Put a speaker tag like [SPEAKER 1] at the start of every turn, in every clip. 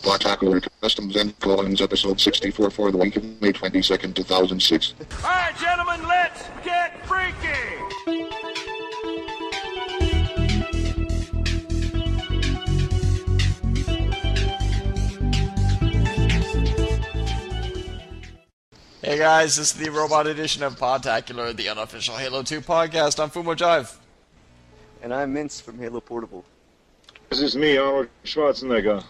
[SPEAKER 1] Podtacular Customs and Callins episode 64 for the week of May 22nd, 2006.
[SPEAKER 2] Alright, gentlemen, let's get freaky!
[SPEAKER 3] Hey guys, this is the robot edition of Podtacular, the unofficial Halo 2 podcast. I'm Fumo Jive.
[SPEAKER 4] And I'm Mintz from Halo Portable.
[SPEAKER 5] This is me, Arnold Schwarzenegger.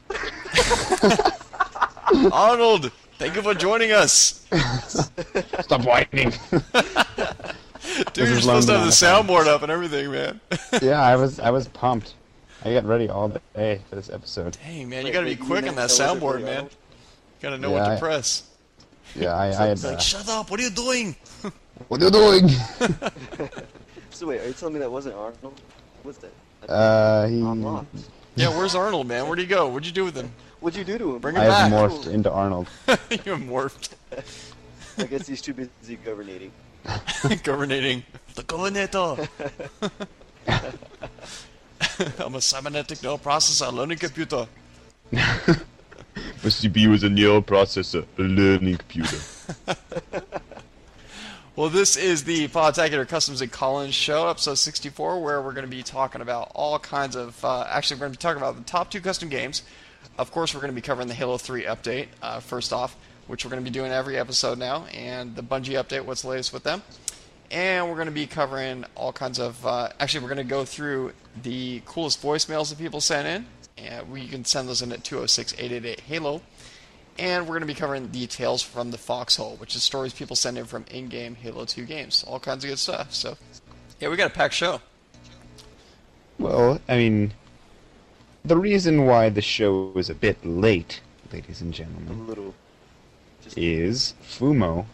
[SPEAKER 3] Arnold, thank you for joining us.
[SPEAKER 6] Stop whining.
[SPEAKER 3] Dude, you're supposed to have the soundboard up and everything, man.
[SPEAKER 6] Yeah, I was pumped. I get ready all day for this episode.
[SPEAKER 3] Dang, man, you gotta be quick on that soundboard, man. You gotta know what to press.
[SPEAKER 6] Yeah, I had...
[SPEAKER 3] like, shut up, what are you doing?
[SPEAKER 6] What are you doing?
[SPEAKER 4] So wait, are you telling me that wasn't Arnold? What's that?
[SPEAKER 6] He...
[SPEAKER 4] Unlocked.
[SPEAKER 3] Yeah, where's Arnold, man? Where'd he go? What'd you do with him?
[SPEAKER 4] What'd you do to him?
[SPEAKER 3] Bring him
[SPEAKER 6] I have
[SPEAKER 3] back.
[SPEAKER 6] morphed into Arnold.
[SPEAKER 3] You morphed.
[SPEAKER 4] I guess he's too busy governating.
[SPEAKER 3] Governating. The Governator. I'm a cybernetic neural processor learning computer.
[SPEAKER 7] My CPU is a neural processor, a learning computer.
[SPEAKER 3] Well, this is the Podtacular Customs and Callins show, episode 64, where we're going to be talking about all kinds of... actually, we're going to be talking about the top 2 custom games. Of course, we're going to be covering the Halo 3 update, first off, which we're going to be doing every episode now, and the Bungie update, what's the latest with them. And we're going to be covering all kinds of... actually, we're going to go through the coolest voicemails that people sent in. And you can send those in at 206-888-HALO. And we're going to be covering details from the Foxhole, which is stories people send in from in-game Halo 2 games. All kinds of good stuff. So, yeah, we got a packed show.
[SPEAKER 6] Well, I mean, the reason why the show was a bit late, ladies and
[SPEAKER 4] A
[SPEAKER 6] gentlemen,
[SPEAKER 4] little. Just
[SPEAKER 6] is Fumo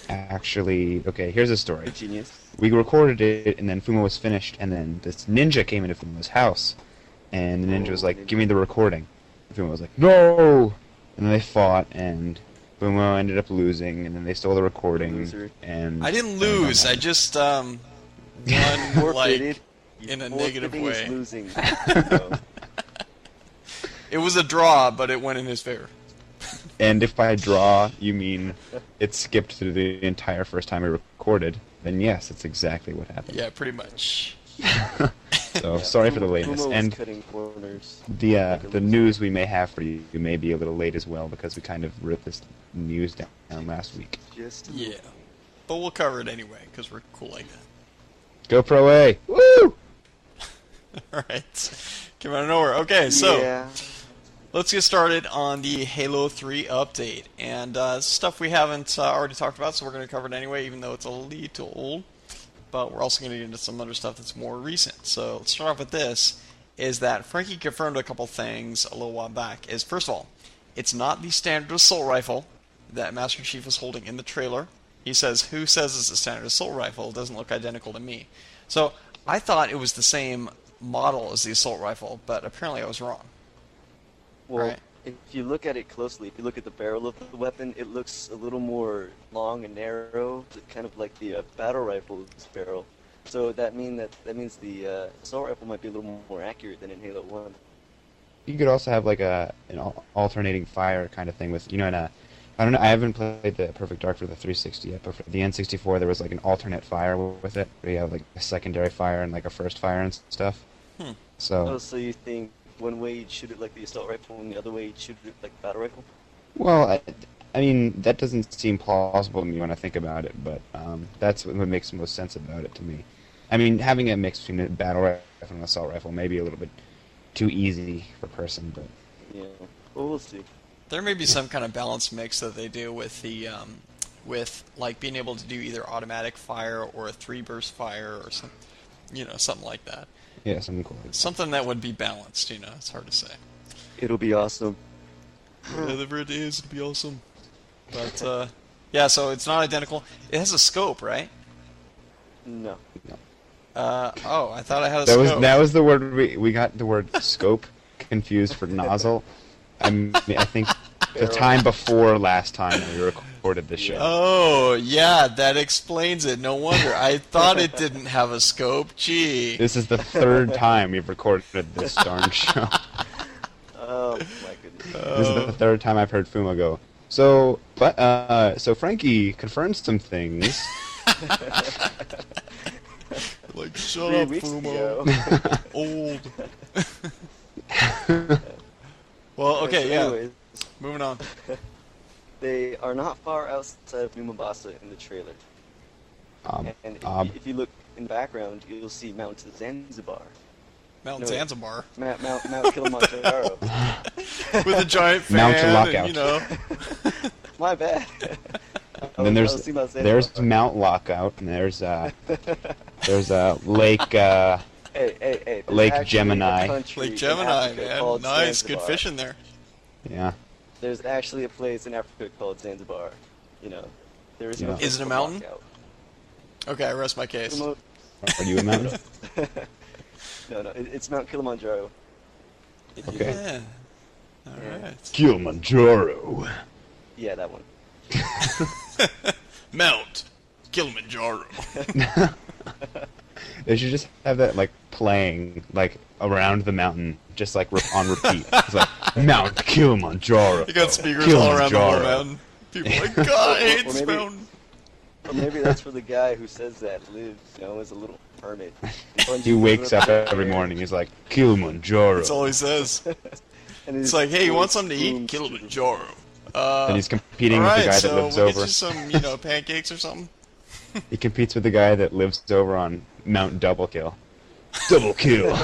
[SPEAKER 6] actually... Okay, here's a story.
[SPEAKER 4] genius.
[SPEAKER 6] We recorded it, and then Fumo was finished, and then this ninja came into Fumo's house, and the ninja was like, give me the recording. And Fumo was like, no! And then they fought, and Fumo ended up losing, and then they stole the recording,
[SPEAKER 4] Loser.
[SPEAKER 6] and...
[SPEAKER 3] I didn't lose. I just, won,
[SPEAKER 4] Forfeited.
[SPEAKER 3] like, in a negative
[SPEAKER 4] Forfeiting is
[SPEAKER 3] way.
[SPEAKER 4] losing. So,
[SPEAKER 3] It was a draw, but it went in his favor.
[SPEAKER 6] And if by draw you mean it skipped through the entire first time we recorded, then yes, that's exactly what happened.
[SPEAKER 3] Yeah, pretty much.
[SPEAKER 6] So sorry for the lateness.
[SPEAKER 4] Fumo was
[SPEAKER 6] And
[SPEAKER 4] cutting corners.
[SPEAKER 6] the news we may have for you may be a little late as well, because we kind of wrote this news down last week.
[SPEAKER 4] Just a
[SPEAKER 3] Yeah. But we'll cover it anyway, because we're cool like that.
[SPEAKER 6] Go Pro A! Woo!
[SPEAKER 3] Alright. Came out of nowhere. Okay, so...
[SPEAKER 4] Yeah.
[SPEAKER 3] Let's get started on the Halo 3 update, and stuff we haven't already talked about, so we're going to cover it anyway, even though it's a little old, but we're also going to get into some other stuff that's more recent. So let's start off with this, is that Frankie confirmed a couple things a little while back. Is first of all, it's not the standard assault rifle that Master Chief was holding in the trailer. He says, who says it's a standard assault rifle? It doesn't look identical to me. So I thought it was the same model as the assault rifle, but apparently I was wrong.
[SPEAKER 4] Well,
[SPEAKER 3] Right.
[SPEAKER 4] if you look at it closely, if you look at the barrel of the weapon, it looks a little more long and narrow, kind of like the battle rifle's barrel. So that means the assault rifle might be a little more accurate than in Halo 1.
[SPEAKER 6] You could also have like an alternating fire kind of thing with, in a... I don't know, I haven't played the Perfect Dark for the 360 yet, but for the N64 there was like an alternate fire with it, where you have like a secondary fire and like a first fire and stuff. So...
[SPEAKER 4] Oh, so you think one way you'd shoot it like the assault rifle and the other way you'd shoot it like the battle rifle?
[SPEAKER 6] Well, I mean, that doesn't seem plausible to me when I think about it, but that's what makes the most sense about it to me. I mean, having a mix between a battle rifle and an assault rifle may be a little bit too easy for a person, but...
[SPEAKER 4] Yeah. Well, we'll see.
[SPEAKER 3] There may be some kind of balance mix that they do with the, with like being able to do either automatic fire or a 3-burst fire or some, something like that.
[SPEAKER 6] Yeah, something cool.
[SPEAKER 3] Something that would be balanced, it's hard to say.
[SPEAKER 4] It'll be awesome.
[SPEAKER 3] Whatever it is, it'd be awesome. But, yeah, so it's not identical. It has a scope, right?
[SPEAKER 4] No.
[SPEAKER 3] Oh, I thought I had a
[SPEAKER 6] That
[SPEAKER 3] scope.
[SPEAKER 6] was the word we got the word scope confused for nozzle. I think the time before last time we recorded the show.
[SPEAKER 3] Oh, yeah, that explains it. No wonder. I thought it didn't have a scope. Gee.
[SPEAKER 6] This is the third time we've recorded this darn show.
[SPEAKER 4] Oh my goodness.
[SPEAKER 6] the third time I've heard Fumo go. So Frankie confirmed some things.
[SPEAKER 3] Like, shut
[SPEAKER 4] 3
[SPEAKER 3] up,
[SPEAKER 4] weeks
[SPEAKER 3] Fumo.
[SPEAKER 4] ago.
[SPEAKER 3] Old. Well, okay,
[SPEAKER 4] So
[SPEAKER 3] yeah.
[SPEAKER 4] anyways,
[SPEAKER 3] Moving on.
[SPEAKER 4] they are not far outside of New Mombasa in the trailer. And if you look in the background, you'll see Mount Zanzibar.
[SPEAKER 3] Mount
[SPEAKER 4] No,
[SPEAKER 3] Zanzibar.
[SPEAKER 4] Mount Kilimanjaro.
[SPEAKER 3] With a giant fan,
[SPEAKER 6] Mount
[SPEAKER 3] and,
[SPEAKER 6] Lockout.
[SPEAKER 3] you know.
[SPEAKER 4] My bad.
[SPEAKER 6] And then
[SPEAKER 4] I was thinking about
[SPEAKER 6] there's
[SPEAKER 4] Zanzibar.
[SPEAKER 6] Mount Lockout, and there's Lake
[SPEAKER 4] Hey, there's
[SPEAKER 6] Lake
[SPEAKER 4] actually a
[SPEAKER 6] Gemini.
[SPEAKER 4] country
[SPEAKER 3] Lake
[SPEAKER 4] in
[SPEAKER 3] Gemini,
[SPEAKER 4] Africa
[SPEAKER 3] man.
[SPEAKER 4] called
[SPEAKER 3] Nice, good
[SPEAKER 4] Zanzibar.
[SPEAKER 3] fishing there.
[SPEAKER 6] yeah.
[SPEAKER 4] There's actually a place in Africa called Zanzibar. You know, there is no
[SPEAKER 6] Yeah.
[SPEAKER 4] place
[SPEAKER 3] Is it a
[SPEAKER 4] called
[SPEAKER 3] mountain?
[SPEAKER 4] Lockout.
[SPEAKER 3] Okay, I rest my case.
[SPEAKER 6] Are you a mountain?
[SPEAKER 4] No, it's Mount Kilimanjaro. If you-
[SPEAKER 6] Okay.
[SPEAKER 3] Yeah. All
[SPEAKER 4] Yeah.
[SPEAKER 3] right.
[SPEAKER 7] Kilimanjaro.
[SPEAKER 4] Yeah, that one.
[SPEAKER 3] Mount Kilimanjaro.
[SPEAKER 6] They should just have that like playing like around the mountain, just like on repeat. It's like Mount Kilimanjaro.
[SPEAKER 3] You got speakers all around the whole mountain. People are like, God, I hate
[SPEAKER 4] Or
[SPEAKER 3] this
[SPEAKER 4] maybe-
[SPEAKER 3] mountain.
[SPEAKER 4] Or maybe that's where the guy who says that lives, you know, as a little hermit.
[SPEAKER 6] He wakes up every morning. He's like Kilimanjaro.
[SPEAKER 3] That's all he says.
[SPEAKER 4] And
[SPEAKER 3] It's
[SPEAKER 4] his
[SPEAKER 3] like, hey, you want
[SPEAKER 4] voice
[SPEAKER 3] something to eat?
[SPEAKER 4] booms through the-
[SPEAKER 3] Kilimanjaro.
[SPEAKER 6] And he's competing
[SPEAKER 3] all
[SPEAKER 6] with
[SPEAKER 3] right,
[SPEAKER 6] the guy
[SPEAKER 3] so
[SPEAKER 6] that lives
[SPEAKER 3] we'll get
[SPEAKER 6] over.
[SPEAKER 3] you some, pancakes or something.
[SPEAKER 6] He competes with the guy that lives over on Mount Double Kill. Double kill.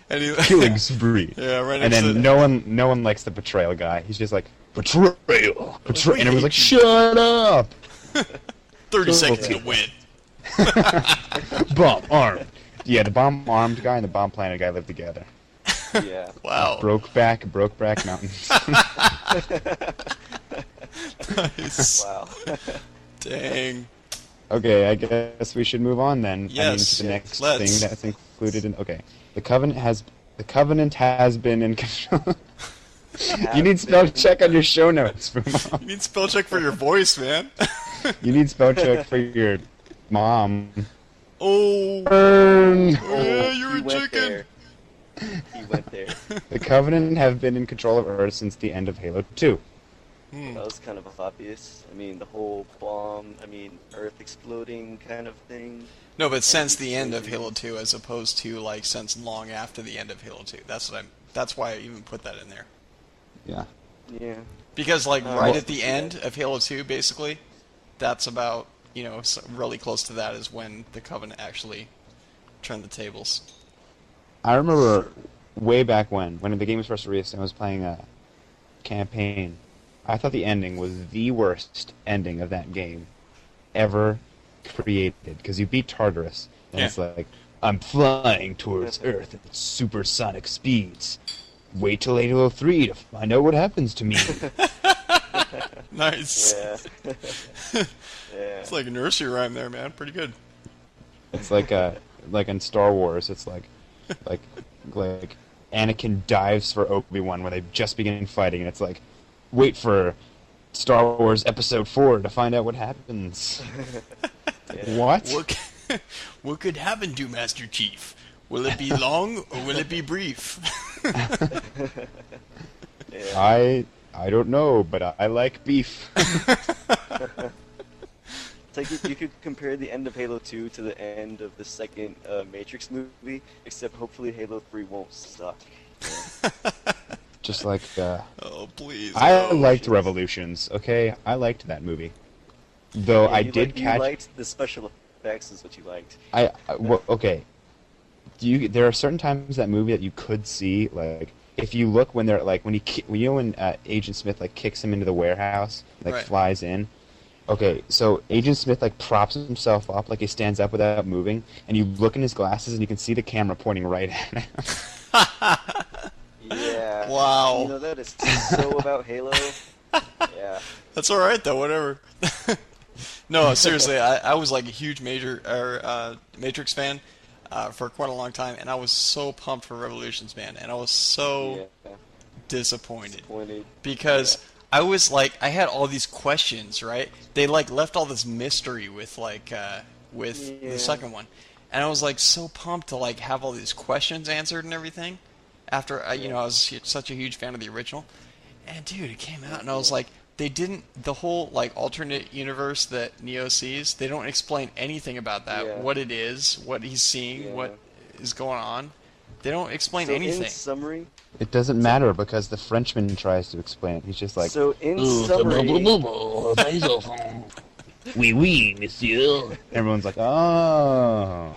[SPEAKER 3] And he,
[SPEAKER 6] Killing spree.
[SPEAKER 3] yeah, right
[SPEAKER 6] And
[SPEAKER 3] next
[SPEAKER 6] then
[SPEAKER 3] to
[SPEAKER 6] no one likes the betrayal guy. He's just like betrayal. And everyone's like, shut up.
[SPEAKER 3] 30 seconds to win.
[SPEAKER 6] Bomb armed. Yeah, the bomb armed guy and the bomb planted guy live together.
[SPEAKER 4] Yeah.
[SPEAKER 3] Wow.
[SPEAKER 6] Brokeback Mountains.
[SPEAKER 3] Nice.
[SPEAKER 4] Wow.
[SPEAKER 3] Dang.
[SPEAKER 6] Okay, I guess we should move on then.
[SPEAKER 3] Yes,
[SPEAKER 6] to the next
[SPEAKER 3] let's.
[SPEAKER 6] thing that's included in. Okay, the covenant has been in control. You need spell check on your show notes, Fumo.
[SPEAKER 3] You need spell check for your voice, man.
[SPEAKER 6] You need spell check for your mom.
[SPEAKER 3] Oh.
[SPEAKER 6] Burn.
[SPEAKER 3] Yeah, you're
[SPEAKER 4] He
[SPEAKER 3] a
[SPEAKER 4] went
[SPEAKER 3] chicken.
[SPEAKER 4] there. He went there.
[SPEAKER 6] The Covenant have been in control of Earth since the end of Halo 2.
[SPEAKER 4] That was kind of obvious. I mean, the whole bomb, Earth exploding kind of thing.
[SPEAKER 3] No, but since the end of Halo 2, as opposed to like since long after the end of Halo 2. That's why I even put that in there.
[SPEAKER 6] Yeah.
[SPEAKER 4] Yeah.
[SPEAKER 3] Because like
[SPEAKER 4] Oh,
[SPEAKER 3] right
[SPEAKER 4] well,
[SPEAKER 3] at the end of Halo 2, basically, that's about really close to that is when the Covenant actually turned the tables.
[SPEAKER 6] I remember way back when the game was first released and I was playing a campaign. I thought the ending was the worst ending of that game ever created, because you beat Tartarus, and
[SPEAKER 3] Yeah.
[SPEAKER 6] it's like, I'm flying towards Earth at supersonic speeds. Wait till Halo 3 to find out what happens to me.
[SPEAKER 3] Nice.
[SPEAKER 4] Yeah. Yeah.
[SPEAKER 3] It's like a nursery rhyme there, man. Pretty good.
[SPEAKER 6] It's like in Star Wars, it's like Anakin dives for Obi-Wan when they just begin fighting, and it's like, wait for Star Wars Episode 4 to find out what happens.
[SPEAKER 4] Yeah.
[SPEAKER 6] What?
[SPEAKER 3] What could happen to Master Chief? Will it be long or will it be brief?
[SPEAKER 4] Yeah.
[SPEAKER 6] I don't know, but I like beef.
[SPEAKER 4] It's like you could compare the end of Halo 2 to the end of the second Matrix movie, except hopefully Halo 3 won't suck.
[SPEAKER 6] Just like,
[SPEAKER 3] Oh, please.
[SPEAKER 6] I
[SPEAKER 3] no.
[SPEAKER 6] liked Revolutions, okay? I liked that movie. Though
[SPEAKER 4] Yeah,
[SPEAKER 6] I
[SPEAKER 4] you
[SPEAKER 6] did
[SPEAKER 4] You
[SPEAKER 6] catch...
[SPEAKER 4] liked the special effects is what you liked.
[SPEAKER 6] Okay. There are certain times that movie that you could see, like, if you look when they're, like, when Agent Smith, like, kicks him into the warehouse, like,
[SPEAKER 3] Right.
[SPEAKER 6] flies in. Okay, so Agent Smith, like, props himself up, like, he stands up without moving, and you look in his glasses and you can see the camera pointing right at him.
[SPEAKER 4] Yeah.
[SPEAKER 3] Wow.
[SPEAKER 4] You know, that is so about Halo. Yeah.
[SPEAKER 3] That's all right though. Whatever. No, seriously, I was like a huge Matrix fan for quite a long time, and I was so pumped for Revolutions, man, and I was so
[SPEAKER 4] Yeah.
[SPEAKER 3] disappointed
[SPEAKER 4] Disappointed.
[SPEAKER 3] because I was like, I had all these questions, right? They like left all this mystery with the second one, and I was like so pumped to like have all these questions answered and everything. after I was such a huge fan of the original, and dude, it came out and I was like, they didn't the whole like alternate universe that Neo sees. They don't explain anything about that.
[SPEAKER 4] Yeah.
[SPEAKER 3] What it is, what he's seeing,
[SPEAKER 4] Yeah.
[SPEAKER 3] what is going on. They don't explain
[SPEAKER 4] So
[SPEAKER 3] anything.
[SPEAKER 4] in summary,
[SPEAKER 6] It doesn't matter because the Frenchman tries to explain it. He's just like,
[SPEAKER 4] so in summary,
[SPEAKER 7] Oui, oui, monsieur.
[SPEAKER 6] everyone's like, oh,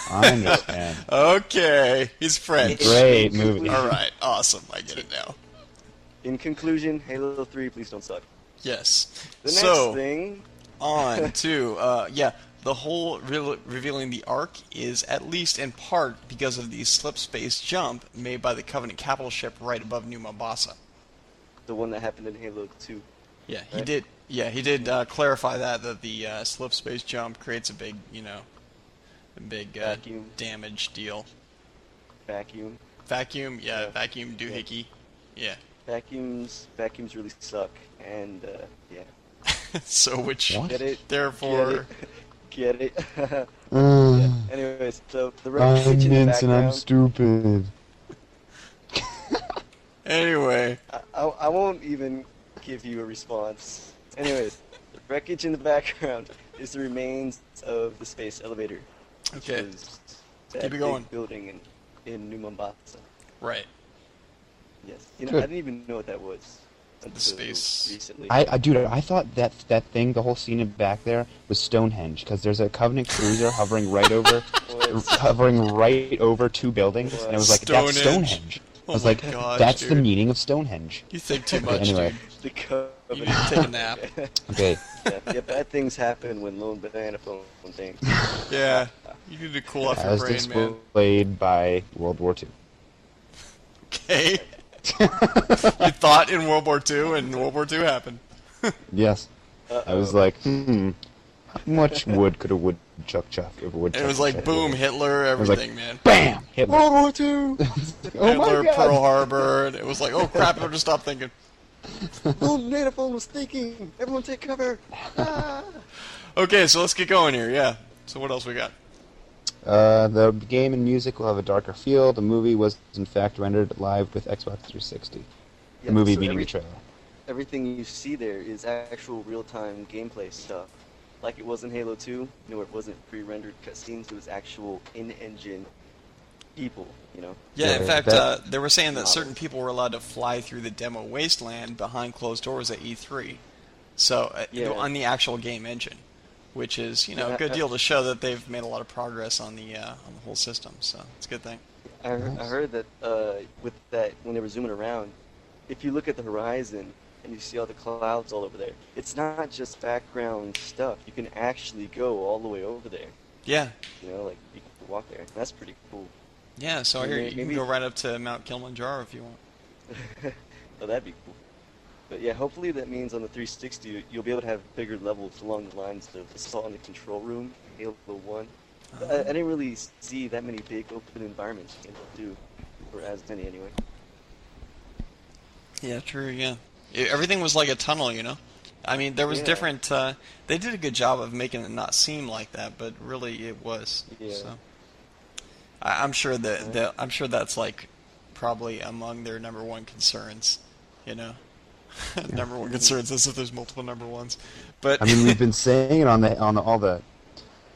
[SPEAKER 6] I understand.
[SPEAKER 3] Okay, he's French.
[SPEAKER 6] Great movie.
[SPEAKER 3] All right, awesome. I get it now.
[SPEAKER 4] in conclusion, Halo 3, please don't suck.
[SPEAKER 3] Yes.
[SPEAKER 4] The next
[SPEAKER 3] So
[SPEAKER 4] thing,
[SPEAKER 3] on to the whole revealing the Ark is at least in part because of the slip space jump made by the Covenant capital ship right above New Mombasa.
[SPEAKER 4] the one that happened in Halo 2.
[SPEAKER 3] Yeah, he
[SPEAKER 4] Right.
[SPEAKER 3] did. Yeah, he did clarify that the slip space jump creates a big,
[SPEAKER 4] Vacuum.
[SPEAKER 3] damage deal.
[SPEAKER 4] Vacuum.
[SPEAKER 3] Vacuum,
[SPEAKER 4] Yeah.
[SPEAKER 3] vacuum doohickey. Yeah.
[SPEAKER 4] Vacuums really suck, and yeah.
[SPEAKER 3] So which
[SPEAKER 6] What?
[SPEAKER 4] Get it?
[SPEAKER 3] therefore
[SPEAKER 4] Get it?
[SPEAKER 6] Uh,
[SPEAKER 4] Yeah. Anyways, so the wreckage
[SPEAKER 6] I'm
[SPEAKER 4] in the
[SPEAKER 6] Mintz and I'm
[SPEAKER 4] background.
[SPEAKER 6] stupid.
[SPEAKER 3] anyway.
[SPEAKER 4] I won't even give you a response. Anyways, the wreckage in the background is the remains of the space elevator. Which
[SPEAKER 3] Okay.
[SPEAKER 4] was that
[SPEAKER 3] Keep it
[SPEAKER 4] big
[SPEAKER 3] going.
[SPEAKER 4] building in New Mombasa.
[SPEAKER 3] Right.
[SPEAKER 4] Yes.
[SPEAKER 6] Good.
[SPEAKER 4] I didn't even know what that was until
[SPEAKER 3] space-
[SPEAKER 4] recently.
[SPEAKER 6] Dude, I thought that thing, the whole scene in back there, was Stonehenge because there's a Covenant cruiser hovering right over two buildings, and it was like that's
[SPEAKER 3] Stonehenge.
[SPEAKER 6] Stonehenge.
[SPEAKER 3] Oh
[SPEAKER 6] I was
[SPEAKER 3] my
[SPEAKER 6] like,
[SPEAKER 3] gosh,
[SPEAKER 6] that's the
[SPEAKER 3] dude.
[SPEAKER 6] meaning of Stonehenge.
[SPEAKER 3] You think too much,
[SPEAKER 6] Anyway.
[SPEAKER 4] The
[SPEAKER 3] dude. You need to take a nap.
[SPEAKER 6] Okay,
[SPEAKER 4] yeah, bad things happen when LoneBananaFone things.
[SPEAKER 3] Yeah. You need to cool off your
[SPEAKER 6] as
[SPEAKER 3] brain, man.
[SPEAKER 6] displayed by World War II.
[SPEAKER 3] Okay. You thought in World War II, and World War II happened.
[SPEAKER 6] Yes, I was like, how much wood could a woodchuck chuck if a woodchuck?
[SPEAKER 3] And it was like,
[SPEAKER 6] chuck
[SPEAKER 3] boom,
[SPEAKER 6] wood?
[SPEAKER 3] Hitler,
[SPEAKER 6] was like,
[SPEAKER 3] everything, man.
[SPEAKER 6] Bam! Hitler.
[SPEAKER 3] World War II.
[SPEAKER 6] Oh
[SPEAKER 3] Hitler,
[SPEAKER 6] my God.
[SPEAKER 3] Pearl Harbor, and it was like, oh crap, I just stop thinking.
[SPEAKER 4] LoneBananaFone was thinking. Everyone take cover. Ah.
[SPEAKER 3] Okay, so let's get going here, yeah. So what else we got?
[SPEAKER 6] The game and music will have a darker feel. The movie was, in fact, rendered live with Xbox 360.
[SPEAKER 4] Yeah,
[SPEAKER 6] The movie
[SPEAKER 4] so
[SPEAKER 6] meaning the trailer.
[SPEAKER 4] Everything you see there is actual real-time gameplay stuff. Like it was in Halo 2, where it wasn't pre-rendered cutscenes, it was actual in-engine people,
[SPEAKER 3] Yeah, in
[SPEAKER 6] Yeah,
[SPEAKER 3] fact, they were saying that certain people were allowed to fly through the demo wasteland behind closed doors at E3. So,
[SPEAKER 4] Yeah.
[SPEAKER 3] on the actual game engine, which is, a
[SPEAKER 4] Yeah,
[SPEAKER 3] good deal to show that they've made a lot of progress on the whole system. So, it's a good thing.
[SPEAKER 4] I heard that with that, when they were zooming around, if you look at the horizon and you see all the clouds all over there, it's not just background stuff. You can actually go all the way over there.
[SPEAKER 3] Yeah.
[SPEAKER 4] Like you can walk there. That's pretty cool.
[SPEAKER 3] Yeah, so I hear you can
[SPEAKER 4] Maybe-
[SPEAKER 3] go right up to Mount Kilimanjaro if you want.
[SPEAKER 4] Oh, that'd be cool. But yeah, hopefully that means on the 360 you'll be able to have bigger levels along the lines of Assault on the Control Room, Halo 1. But I didn't really see that many big open environments in Halo 2, or as many anyway.
[SPEAKER 3] Yeah, true, yeah. Everything was like a tunnel, I mean, there was
[SPEAKER 4] Yeah.
[SPEAKER 3] different, they did a good job of making it not seem like that, but really it was.
[SPEAKER 4] Yeah.
[SPEAKER 3] So. I'm sure I'm sure that's like probably among their number one concerns, number one concerns as if there's multiple number ones. But
[SPEAKER 6] I mean, we've been saying it on all the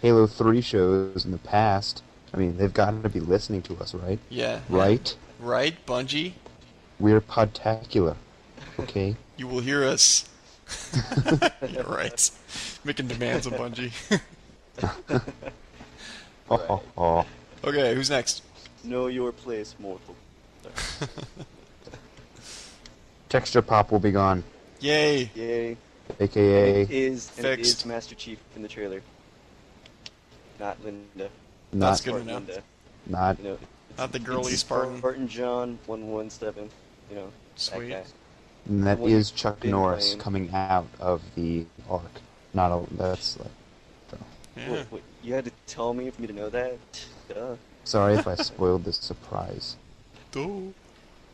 [SPEAKER 6] Halo 3 shows in the past. I mean, they've got to be listening to us, right?
[SPEAKER 3] yeah.
[SPEAKER 6] Right?
[SPEAKER 3] Right, Bungie,
[SPEAKER 6] We're Podtacular. Okay?
[SPEAKER 3] you will hear us. Yeah, right. Making demands of Bungie.
[SPEAKER 6] Oh.
[SPEAKER 3] Okay, who's next?
[SPEAKER 4] Know your place, mortal.
[SPEAKER 6] Texture pop will be gone,
[SPEAKER 3] Yay.
[SPEAKER 4] Yay.
[SPEAKER 6] aka
[SPEAKER 4] Is
[SPEAKER 3] Fixed.
[SPEAKER 4] Master Chief in the trailer. Not Linda.
[SPEAKER 3] That's
[SPEAKER 6] not
[SPEAKER 3] good to
[SPEAKER 4] Or
[SPEAKER 3] know.
[SPEAKER 4] Linda.
[SPEAKER 6] not
[SPEAKER 4] It's
[SPEAKER 3] Not the girly
[SPEAKER 4] it's
[SPEAKER 3] Spartan.
[SPEAKER 4] Spartan John 117.
[SPEAKER 3] Sweet.
[SPEAKER 4] That guy.
[SPEAKER 6] and that
[SPEAKER 4] What
[SPEAKER 6] is
[SPEAKER 4] you've
[SPEAKER 6] Chuck
[SPEAKER 4] been
[SPEAKER 6] Norris
[SPEAKER 4] playing.
[SPEAKER 6] coming out of the Ark. Not a that's like
[SPEAKER 3] Yeah.
[SPEAKER 4] What, you had to tell me for me to know that? Duh.
[SPEAKER 6] sorry if I spoiled this surprise.
[SPEAKER 3] Duh.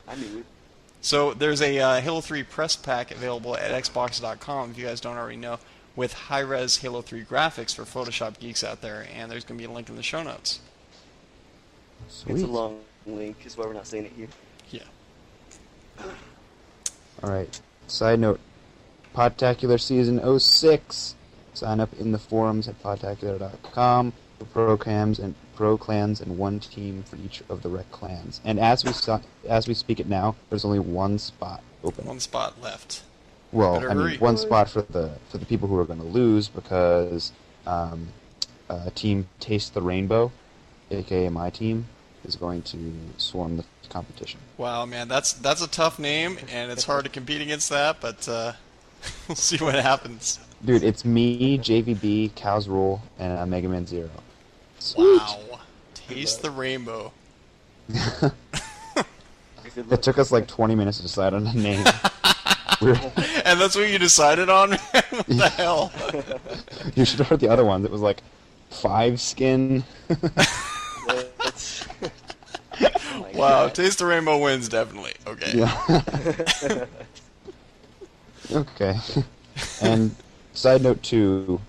[SPEAKER 4] I knew it.
[SPEAKER 3] So there's a Halo 3 press pack available at Xbox.com, if you guys don't already know, with high-res Halo 3 graphics for Photoshop geeks out there, and there's going to be a link in the show notes.
[SPEAKER 6] Sweet.
[SPEAKER 4] It's a long link is why we're not saying it here.
[SPEAKER 3] Yeah.
[SPEAKER 6] Alright. Side note, Podtacular Season 06. Sign up in the forums at podtacular.com for pro clans and one team for each of the rec clans. And as we speak it now, there's only one spot open.
[SPEAKER 3] One spot left.
[SPEAKER 6] Well,
[SPEAKER 3] Better
[SPEAKER 6] I mean,
[SPEAKER 3] hurry.
[SPEAKER 6] one spot for the people who are going to lose because Team Taste the Rainbow, aka my team, is going to swarm the competition.
[SPEAKER 3] Wow, man, that's a tough name, and it's hard to compete against that, but we'll see what happens.
[SPEAKER 6] Dude, it's me, JVB, Cows Rule, and Mega Man Zero. Sweet.
[SPEAKER 3] Wow. Taste the rainbow.
[SPEAKER 6] It took us like 20 minutes to decide on a name.
[SPEAKER 3] And that's what you decided on? What the hell?
[SPEAKER 6] You should have heard the other ones. It was like Five Skin.
[SPEAKER 3] Wow, Taste the Rainbow wins, definitely. Okay.
[SPEAKER 6] Yeah. Okay. And side note 2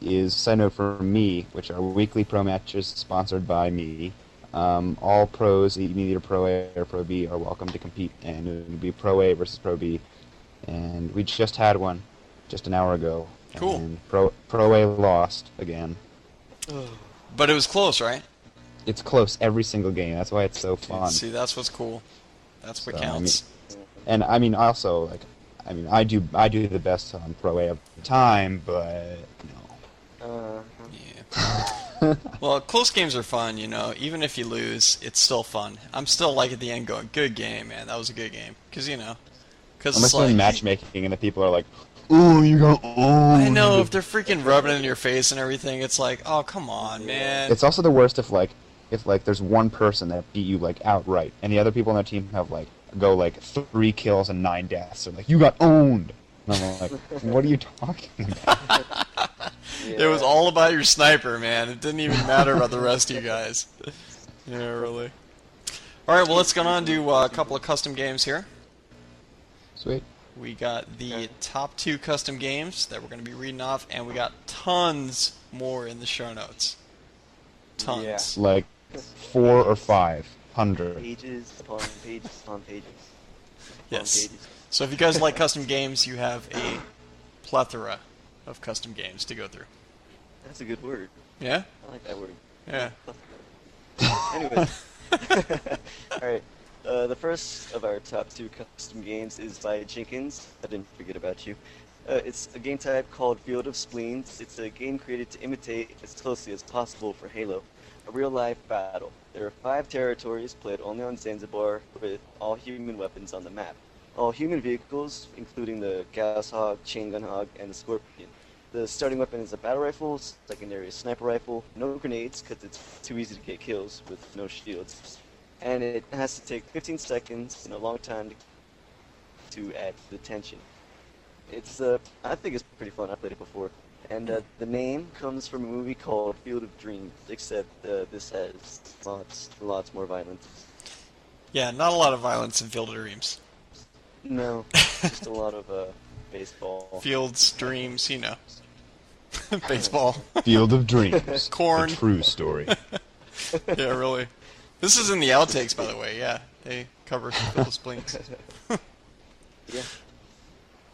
[SPEAKER 6] is side note for me, which are weekly pro matches sponsored by me. All pros, either Pro A or Pro B, are welcome to compete, and it would be Pro A versus Pro B. And we just had one just an hour ago.
[SPEAKER 3] Cool.
[SPEAKER 6] And Pro A lost again.
[SPEAKER 3] But it was close, right?
[SPEAKER 6] It's close every single game. That's why it's so fun.
[SPEAKER 3] See, that's what's cool. That's what
[SPEAKER 6] So,
[SPEAKER 3] counts.
[SPEAKER 6] Also, I do the best on Pro A of the time, but no.
[SPEAKER 3] Yeah. Well, close games are fun, you know. Even if you lose, it's still fun. I'm still like at the end going, "Good game, man. That was a good game." Because
[SPEAKER 6] Unless
[SPEAKER 3] it's
[SPEAKER 6] you're
[SPEAKER 3] like
[SPEAKER 6] matchmaking and the people are like, "Oh, you got
[SPEAKER 3] I know if they're freaking rubbing it in your face and everything, it's like, "Oh, come on, man."
[SPEAKER 6] It's also the worst if there's one person that beat you like outright, and the other people on their team have go 3 kills and 9 deaths. They're like, "You got owned." And I'm like, "What are you talking about?"
[SPEAKER 3] It was all about your sniper, man. It didn't even matter about the rest of you guys. Yeah, really. All right, well, let's go on to a couple of custom games here.
[SPEAKER 6] Sweet.
[SPEAKER 3] We got the top 2 custom games that we're going to be reading off, and we got tons more in the show notes. Tons.
[SPEAKER 6] Like 4 or 500.
[SPEAKER 4] Pages upon pages upon pages.
[SPEAKER 3] Yes.
[SPEAKER 4] Upon pages.
[SPEAKER 3] So if you guys like custom games, you have a plethora of custom games to go through.
[SPEAKER 4] That's a good word.
[SPEAKER 3] Yeah?
[SPEAKER 4] I like that word.
[SPEAKER 3] Yeah.
[SPEAKER 4] Anyway. Alright. The first of our top 2 custom games is by Jenkins. I didn't forget about you. It's a game type called Field of Spleens. It's a game created to imitate as closely as possible for Halo, a real-life battle. There are 5 territories played only on Zanzibar with all human weapons on the map. All human vehicles, including the Gauss Hog, Chain Gun Hog, and the Scorpion. The starting weapon is a battle rifle, secondary is sniper rifle, no grenades because it's too easy to get kills with no shields. And it has to take 15 seconds and a long time to add to the tension. It's I think it's pretty fun. I played it before. And the name comes from a movie called Field of Dreams, except this has lots more violence.
[SPEAKER 3] Yeah, not a lot of violence in Field of Dreams.
[SPEAKER 4] No, just a lot of baseball.
[SPEAKER 3] Fields, dreams, baseball.
[SPEAKER 7] Field of Dreams.
[SPEAKER 3] Corn.
[SPEAKER 7] A true story.
[SPEAKER 3] Yeah, really. This is in the outtakes, by the way. Yeah, they cover Field of Spleens.
[SPEAKER 4] Yeah.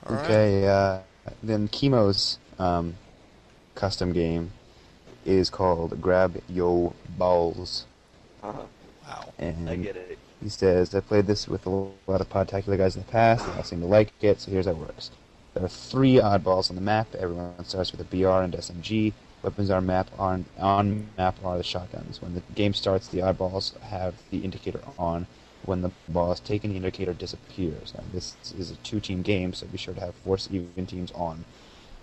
[SPEAKER 3] All right.
[SPEAKER 6] Okay, then Chemo's custom game is called Grab Yo Balls.
[SPEAKER 4] Uh-huh.
[SPEAKER 3] Wow.
[SPEAKER 6] And
[SPEAKER 4] I get it.
[SPEAKER 6] he says, I played this with a lot of Podtacular guys in the past. They all seem to like it, so here's how it works. There are 3 oddballs on the map. Everyone starts with a BR and SMG. Weapons on map are the shotguns. When the game starts, the oddballs have the indicator on. When the ball is taken, the indicator disappears. Now, this is a 2-team game, so be sure to have 4 even teams on.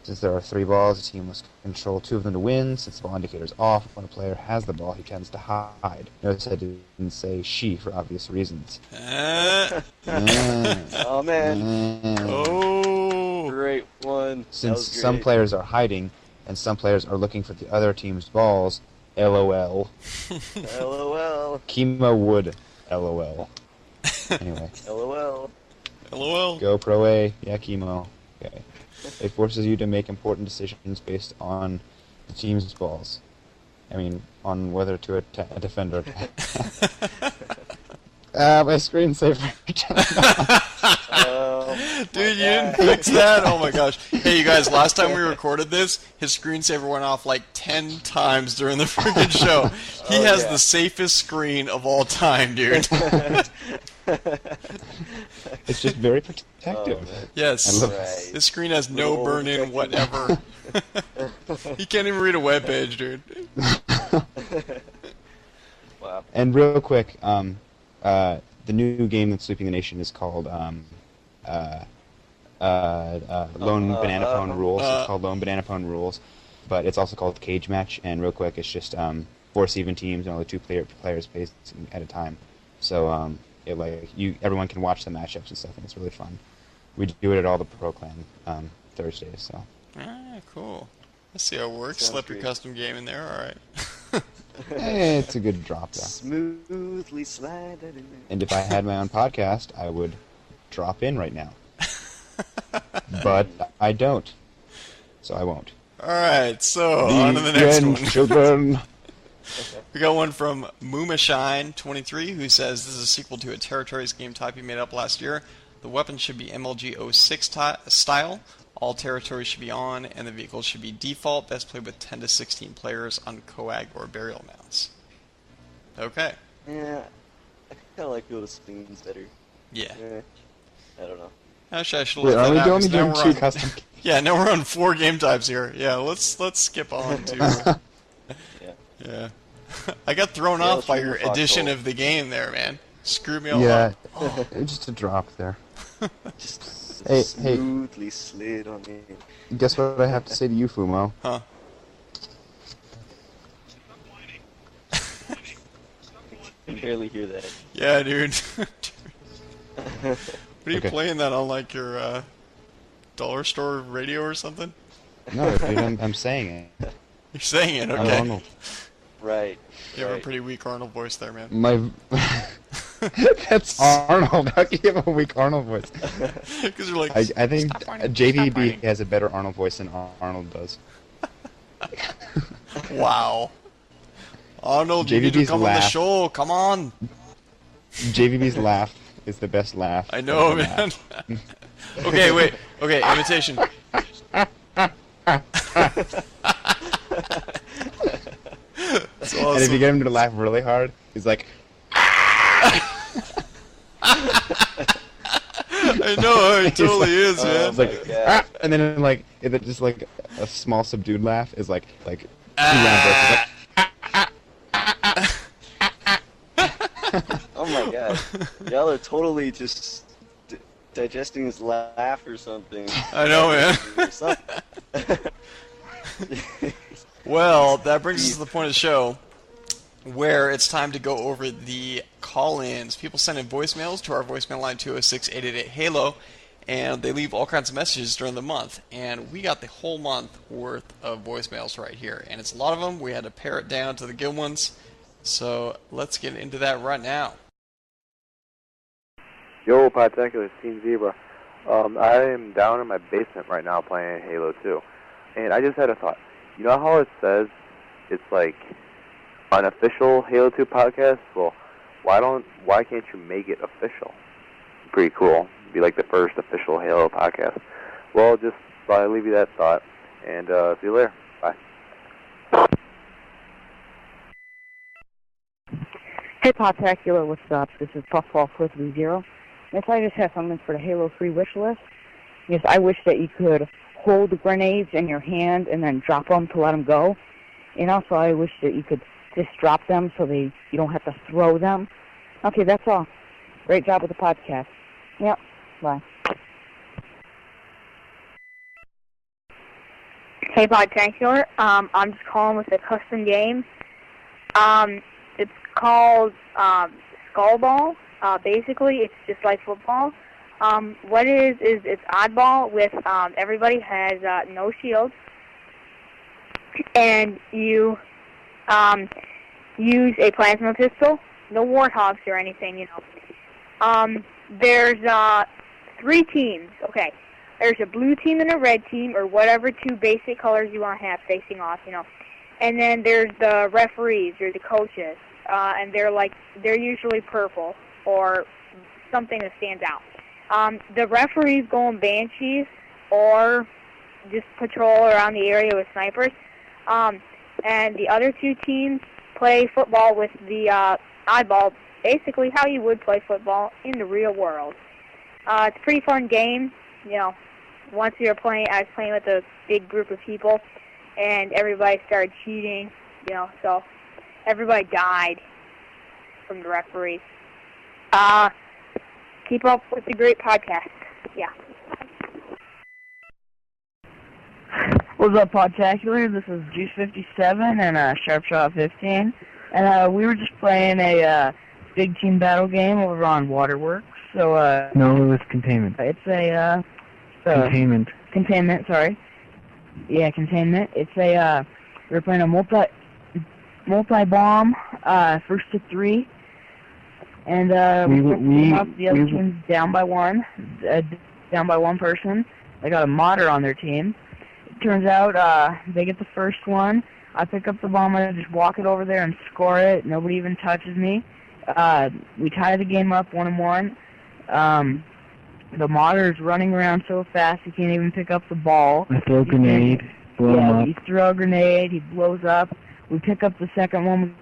[SPEAKER 6] Since there are 3 balls, the team must control 2 of them to win. Since the ball indicator is off, when a player has the ball, he tends to hide. Notice I didn't say she for obvious reasons.
[SPEAKER 4] Oh man.
[SPEAKER 3] Oh.
[SPEAKER 4] Great one.
[SPEAKER 6] Since some players are hiding, and some players are looking for the other team's balls, LOL.
[SPEAKER 4] LOL.
[SPEAKER 6] Chemo would LOL. Anyway.
[SPEAKER 4] LOL.
[SPEAKER 3] LOL.
[SPEAKER 6] Go Pro A. Yeah, Chemo. Okay. It forces you to make important decisions based on the team's balls. I mean, on whether to defend or attack. My screensaver.
[SPEAKER 3] Dude, you didn't fix that? Oh my gosh. Hey, you guys, last time we recorded this, his screensaver went off like 10 times during the freaking show. He has the safest screen of all time, dude.
[SPEAKER 6] It's just very protective.
[SPEAKER 3] Yes. This screen has no burn-in whatever. He can't even read a web page, dude.
[SPEAKER 4] Wow.
[SPEAKER 6] And real quick, the new game that's sweeping the nation is called LoneBananaFone Rules. It's called LoneBananaFone Rules, but it's also called Cage Match. And real quick, it's just 4 even teams and only 2 players facing at a time. So everyone can watch the matchups and stuff, and it's really fun. We do it at all the Pro Clan Thursdays. So.
[SPEAKER 3] Cool. Let's see how it works. Slip your custom game in there. All right.
[SPEAKER 6] It's a good drop, though.
[SPEAKER 4] Smoothly slide that in there.
[SPEAKER 6] And if I had my own podcast, I would drop in right now. But I don't. So I won't.
[SPEAKER 3] Alright, so on to the next one.
[SPEAKER 6] Children.
[SPEAKER 3] We got one from Moomashine23 who says this is a sequel to a Territories game type he made up last year. The weapon should be MLG 06 style. All territories should be on, and the vehicles should be default. Best played with 10 to 16 players on coag or burial mounts. Okay.
[SPEAKER 4] Yeah, I kind of like the spins better.
[SPEAKER 3] Yeah.
[SPEAKER 4] I don't know.
[SPEAKER 3] Actually, I should
[SPEAKER 6] Wait,
[SPEAKER 3] let
[SPEAKER 6] are
[SPEAKER 3] that
[SPEAKER 6] we
[SPEAKER 3] out,
[SPEAKER 6] only
[SPEAKER 3] 'cause now
[SPEAKER 6] doing
[SPEAKER 3] we're
[SPEAKER 6] 2
[SPEAKER 3] on-
[SPEAKER 6] custom?
[SPEAKER 3] Yeah, now we're on 4 game types here. Yeah, let's skip on to. Yeah. I got thrown off by your edition of the game there, man. Screwed me all up.
[SPEAKER 6] Yeah, just a drop there.
[SPEAKER 4] Just
[SPEAKER 6] Hey.
[SPEAKER 4] smoothly slid on me.
[SPEAKER 6] Guess what I have to say to you, Fumo?
[SPEAKER 3] Huh?
[SPEAKER 4] I can barely hear that.
[SPEAKER 3] Yeah, dude. What are you
[SPEAKER 6] Okay.
[SPEAKER 3] playing that on, like your dollar store radio or something?
[SPEAKER 6] No, dude, I'm saying it.
[SPEAKER 3] You're saying it,
[SPEAKER 6] I'm
[SPEAKER 3] okay.
[SPEAKER 6] Arnold.
[SPEAKER 4] Right.
[SPEAKER 3] You have a pretty weak Arnold voice there, man.
[SPEAKER 6] That's Arnold. How can you have a weak Arnold voice?
[SPEAKER 3] Because you're like,
[SPEAKER 6] I think
[SPEAKER 3] "Stop whining, stop
[SPEAKER 6] JDB
[SPEAKER 3] whining."
[SPEAKER 6] has a better Arnold voice than Arnold does.
[SPEAKER 3] Wow. Arnold, you need to
[SPEAKER 6] JVB's
[SPEAKER 3] come on the
[SPEAKER 6] laugh.
[SPEAKER 3] show. Come on.
[SPEAKER 6] JVB's laugh is the best laugh.
[SPEAKER 3] I know,
[SPEAKER 6] ever
[SPEAKER 3] man.
[SPEAKER 6] laughed.
[SPEAKER 3] Okay, wait. Okay, imitation. That's awesome.
[SPEAKER 6] And if you get him to laugh really hard, he's like,
[SPEAKER 3] I know, it totally is, man.
[SPEAKER 6] it's like,
[SPEAKER 4] God.
[SPEAKER 6] and then like it's just like a small subdued laugh is like 2 round bursts.
[SPEAKER 4] Oh my god. Y'all are totally just digesting his laugh or something.
[SPEAKER 3] I know, man.
[SPEAKER 4] Or something.
[SPEAKER 3] Well, that brings us to the point of the show where it's time to go over the call-ins. People send in voicemails to our voicemail line 206-888-HALO, and they leave all kinds of messages during the month. And we got the whole month worth of voicemails right here. And it's a lot of them. We had to pare it down to the good ones. So let's get into that right now.
[SPEAKER 8] Yo, Podtacular, it's Team Zebra. I am down in my basement right now playing Halo 2, and I just had a thought. You know how it says it's like unofficial Halo 2 podcast? Well, why can't you make it official? Pretty cool. Be like the first official Halo podcast. Well, just thought I'd leave you that thought, and see you later. Bye.
[SPEAKER 9] Hey, Podtacular, what's up? This is Foxhole 430. Yes, I just have something for the Halo 3 wish list. Yes, I wish that you could hold the grenades in your hand and then drop them to let them go. And also, I wish that you could just drop them so you don't have to throw them. Okay, that's all. Great job with the podcast. Yep, bye.
[SPEAKER 10] Hey, Podtacular. I'm just calling with a custom game. It's called Skullball. Basically, it's just like football. What it is it's oddball with everybody has no shields, and you use a plasma pistol. No warthogs or anything, you know. There's 3 teams. Okay, there's a blue team and a red team, or whatever 2 basic colors you want to have facing off, you know. And then there's the referees or the coaches, and they're usually purple or something that stands out. The referees go in banshees or just patrol around the area with snipers. And the other two teams play football with the eyeball, basically how you would play football in the real world. It's a pretty fun game. Once I was playing with a big group of people, and everybody started cheating, so everybody died from the referees. Keep up with the great podcast. Yeah.
[SPEAKER 9] What's up, Podtacular? This is Juice57 and Sharpshot 15, and we were just playing a big team battle game over on Waterworks. So
[SPEAKER 11] no, it was containment.
[SPEAKER 9] It's a
[SPEAKER 11] containment.
[SPEAKER 9] Containment, sorry. Yeah, containment. It's we're playing a multi-bomb, first to 3, and the other team's down by one person. They got a modder on their team. It turns out they get the first one. I pick up the bomb and I just walk it over there and score it. Nobody even touches me. We tie the game up 1-1. The modder's running around so fast he can't even pick up the ball.
[SPEAKER 11] I throw a grenade, blow him up.
[SPEAKER 9] He throws a grenade, he blows up. We pick up the second one.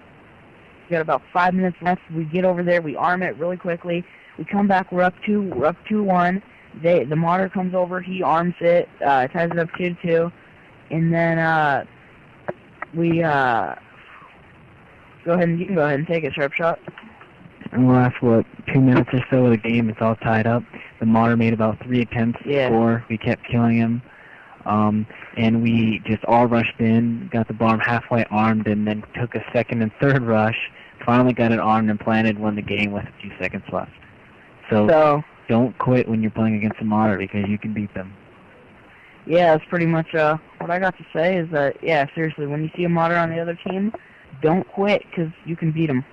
[SPEAKER 9] We got about 5 minutes left. We get over there, we arm it really quickly. We come back, we're up 2-1. The modder comes over, he arms it, ties it up 2-2. And then we you can go ahead and take a sharp shot.
[SPEAKER 11] In the last, 2 minutes or so of the game, it's all tied up. The modder made about 3 attempts to score. We kept killing him. And we just all rushed in, got the bomb halfway armed, and then took a second and third rush, finally got it armed and planted, won the game with a few seconds left. So don't quit when you're playing against a modder, because you can beat them.
[SPEAKER 9] Yeah, that's pretty much what I got to say is that, yeah, seriously, when you see a modder on the other team, don't quit, because you can beat them.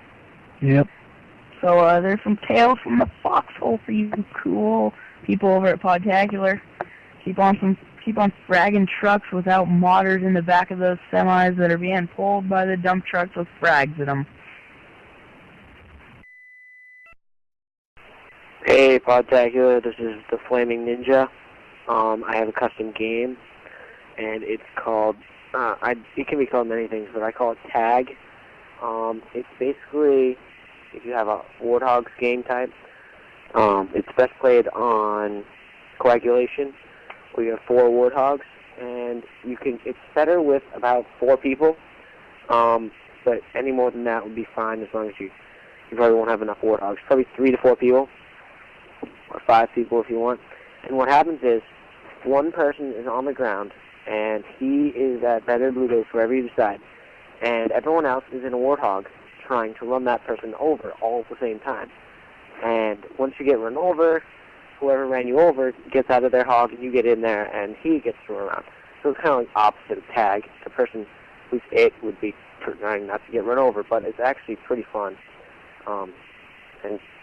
[SPEAKER 11] Yep.
[SPEAKER 9] So there's some tales from the Foxhole for you cool people over at Podtacular. Keep on fragging trucks without modders in the back of those semis that are being pulled by the dump trucks with frags in them.
[SPEAKER 12] Hey, Podtacular, this is the Flaming Ninja. I have a custom game, and it's called, it can be called many things, but I call it Tag. It's basically, if you have a Warthogs game type, it's best played on coagulation, where you have 4 Warthogs, and it's better with about 4 people, but any more than that would be fine as long as you probably won't have enough Warthogs. Probably 3 to 4 people, or 5 people if you want. And what happens is, one person is on the ground, and he is at red or blue base, wherever you decide, and everyone else is in a Warthog trying to run that person over all at the same time. And once you get run over, whoever ran you over gets out of their hog, and you get in there, and he gets to run around. So it's kind of like opposite of tag. The person who's it would be trying not to get run over, but it's actually pretty fun. And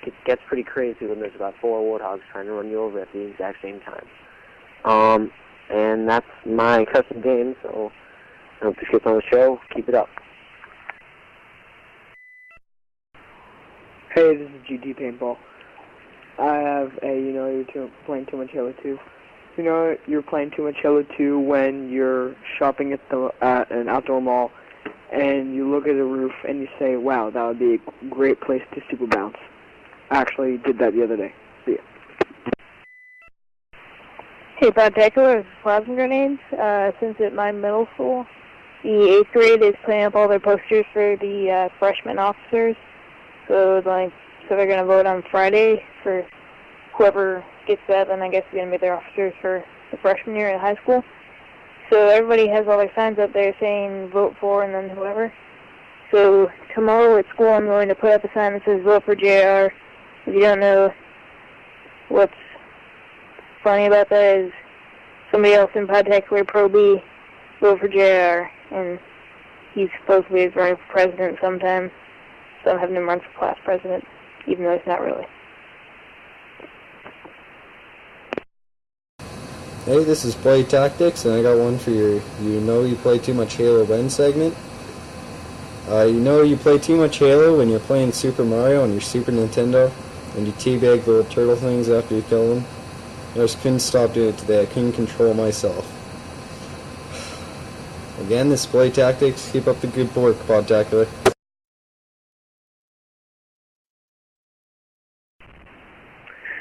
[SPEAKER 12] it gets pretty crazy when there's about 4 Warthogs trying to run you over at the exact same time. And that's my custom game, so I hope this gets on the show. Keep it up.
[SPEAKER 13] Hey, this is GD Paintball. I have you're playing too much Halo 2. You're playing too much Halo 2 when you're shopping at an outdoor mall, and you look at a roof and you say, wow, that would be a great place to super bounce. I actually did that the other day. See ya.
[SPEAKER 10] Hey, Podtacular, plasma grenades. Since at my middle school, the 8th grade is putting up all their posters for the freshman officers. So they're going to vote on Friday for whoever gets that, then I guess is going to be their officers for the freshman year in high school. So everybody has all their signs up there saying vote for and then whoever. So tomorrow at school I'm going to put up a sign that says vote for JR. If you don't know what's funny about that is somebody else in Podtacular Pro B vote for JR, and he's supposed to be running for president sometime. So I'm having him run for class president, even though he's not really.
[SPEAKER 14] Hey, this is Play Tactics, and I got one for your You Play Too Much Halo When segment. You know you play too much Halo when you're playing Super Mario on your Super Nintendo, and you teabag the little turtle things after you kill them. I just couldn't stop doing it today. I couldn't control myself. Again, display tactics. Keep up the good work, Podtacular.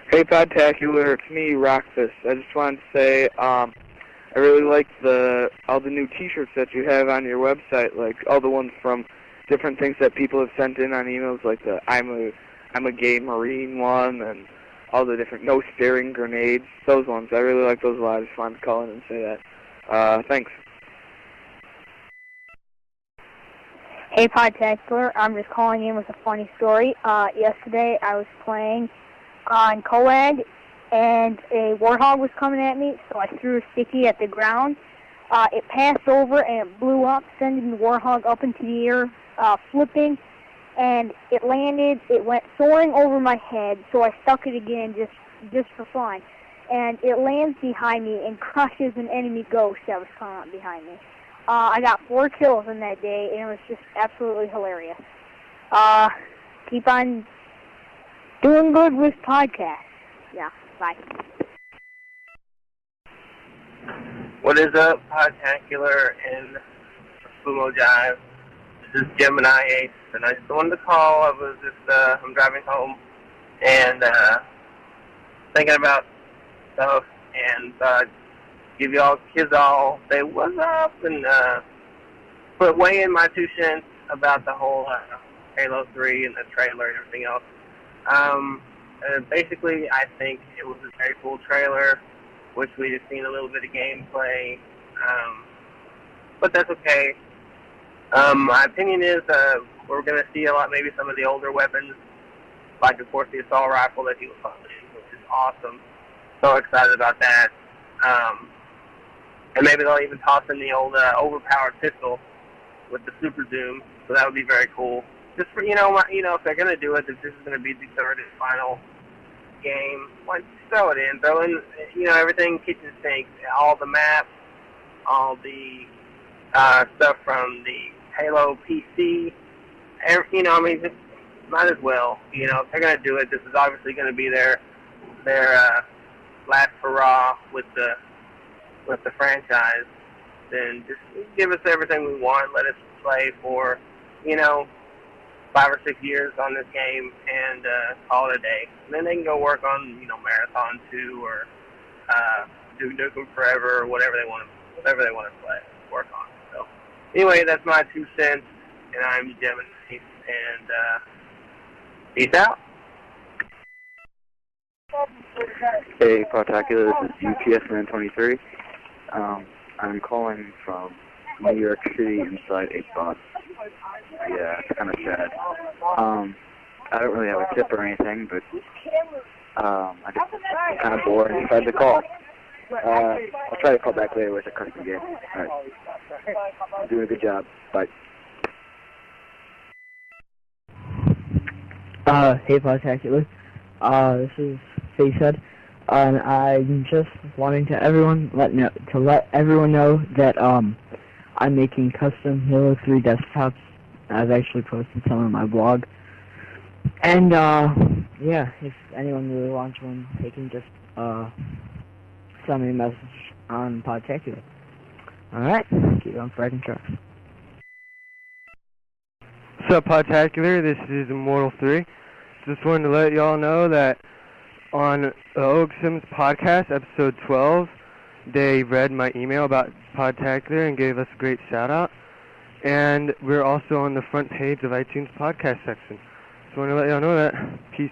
[SPEAKER 15] Hey Podtacular, it's me, Rockfist. I just wanted to say, I really like all the new T-shirts that you have on your website, like all the ones from different things that people have sent in on emails, like the I'm a gay Marine one, and all the different no staring grenades. Those ones, I really like those a lot. I just wanted to call in and say that. Thanks.
[SPEAKER 10] Hey Podtacular, I'm just calling in with a funny story. Yesterday I was playing on Coag, and a warthog was coming at me, so I threw a sticky at the ground. It passed over and it blew up, sending the warthog up into the air, flipping, and it landed. It went soaring over my head, so I stuck it again just for fun. And it lands behind me and crushes an enemy ghost that was coming up behind me. I got 4 kills in that day, and it was just absolutely hilarious. Keep on doing good with podcasts. Yeah, bye.
[SPEAKER 16] What is up, Podtacular and Fumo Jive? This is Gemini 8, and I just wanted to call. I was just, I'm driving home, and thinking about stuff, and give y'all kids all say what's up, and weigh in my 2 cents about the whole Halo 3 and the trailer and everything else. Basically, I think it was a very cool trailer, which we just seen a little bit of gameplay, but that's okay. My opinion is we're going to see a lot, maybe some of the older weapons, like, of course, the assault rifle that he was publishing, which is awesome. So excited about that. And maybe they'll even toss in the old overpowered pistol with the super zoom, so that would be very cool. Just for, if they're going to do it, if this is going to be the third and final game, why throw it in? Throw in, everything kitchen sink, all the maps, all the stuff from the Halo PC. Just might as well. If they're going to do it, this is obviously going to be their last hurrah with the franchise. Then just give us everything we want. Let us play for, 5 or 6 years on this game and call it a day. And then they can go work on, Marathon 2 or Duke Nukem Forever or whatever they want to play, work on. So anyway, that's my 2 cents, and I'm Gemini, and peace out.
[SPEAKER 8] Hey, Podtacular, this is UPS-Man23. I'm calling from New York City inside a bus. Yeah, it's kind of sad. I don't really have a tip or anything, but I'm kind of bored and decided to call. I'll try to call back later with a custom game. All right. Doing a good job. Bye.
[SPEAKER 11] Hey, Podtacular. This is Facehead, and I'm just wanting to let everyone know that I'm making custom Halo 3 desktops. I've actually posted some on my blog, and yeah, if anyone really wants one, they can just send me a message on Podtacular. All right, keep on fighting trucks.
[SPEAKER 17] What's up, Podtacular? This is Immortal3. Just wanted to let y'all know that on the Og Sims podcast, episode 12, they read my email about Podtacular and gave us a great shout-out. And we're also on the front page of iTunes podcast section. Just wanted to let y'all know that. Peace.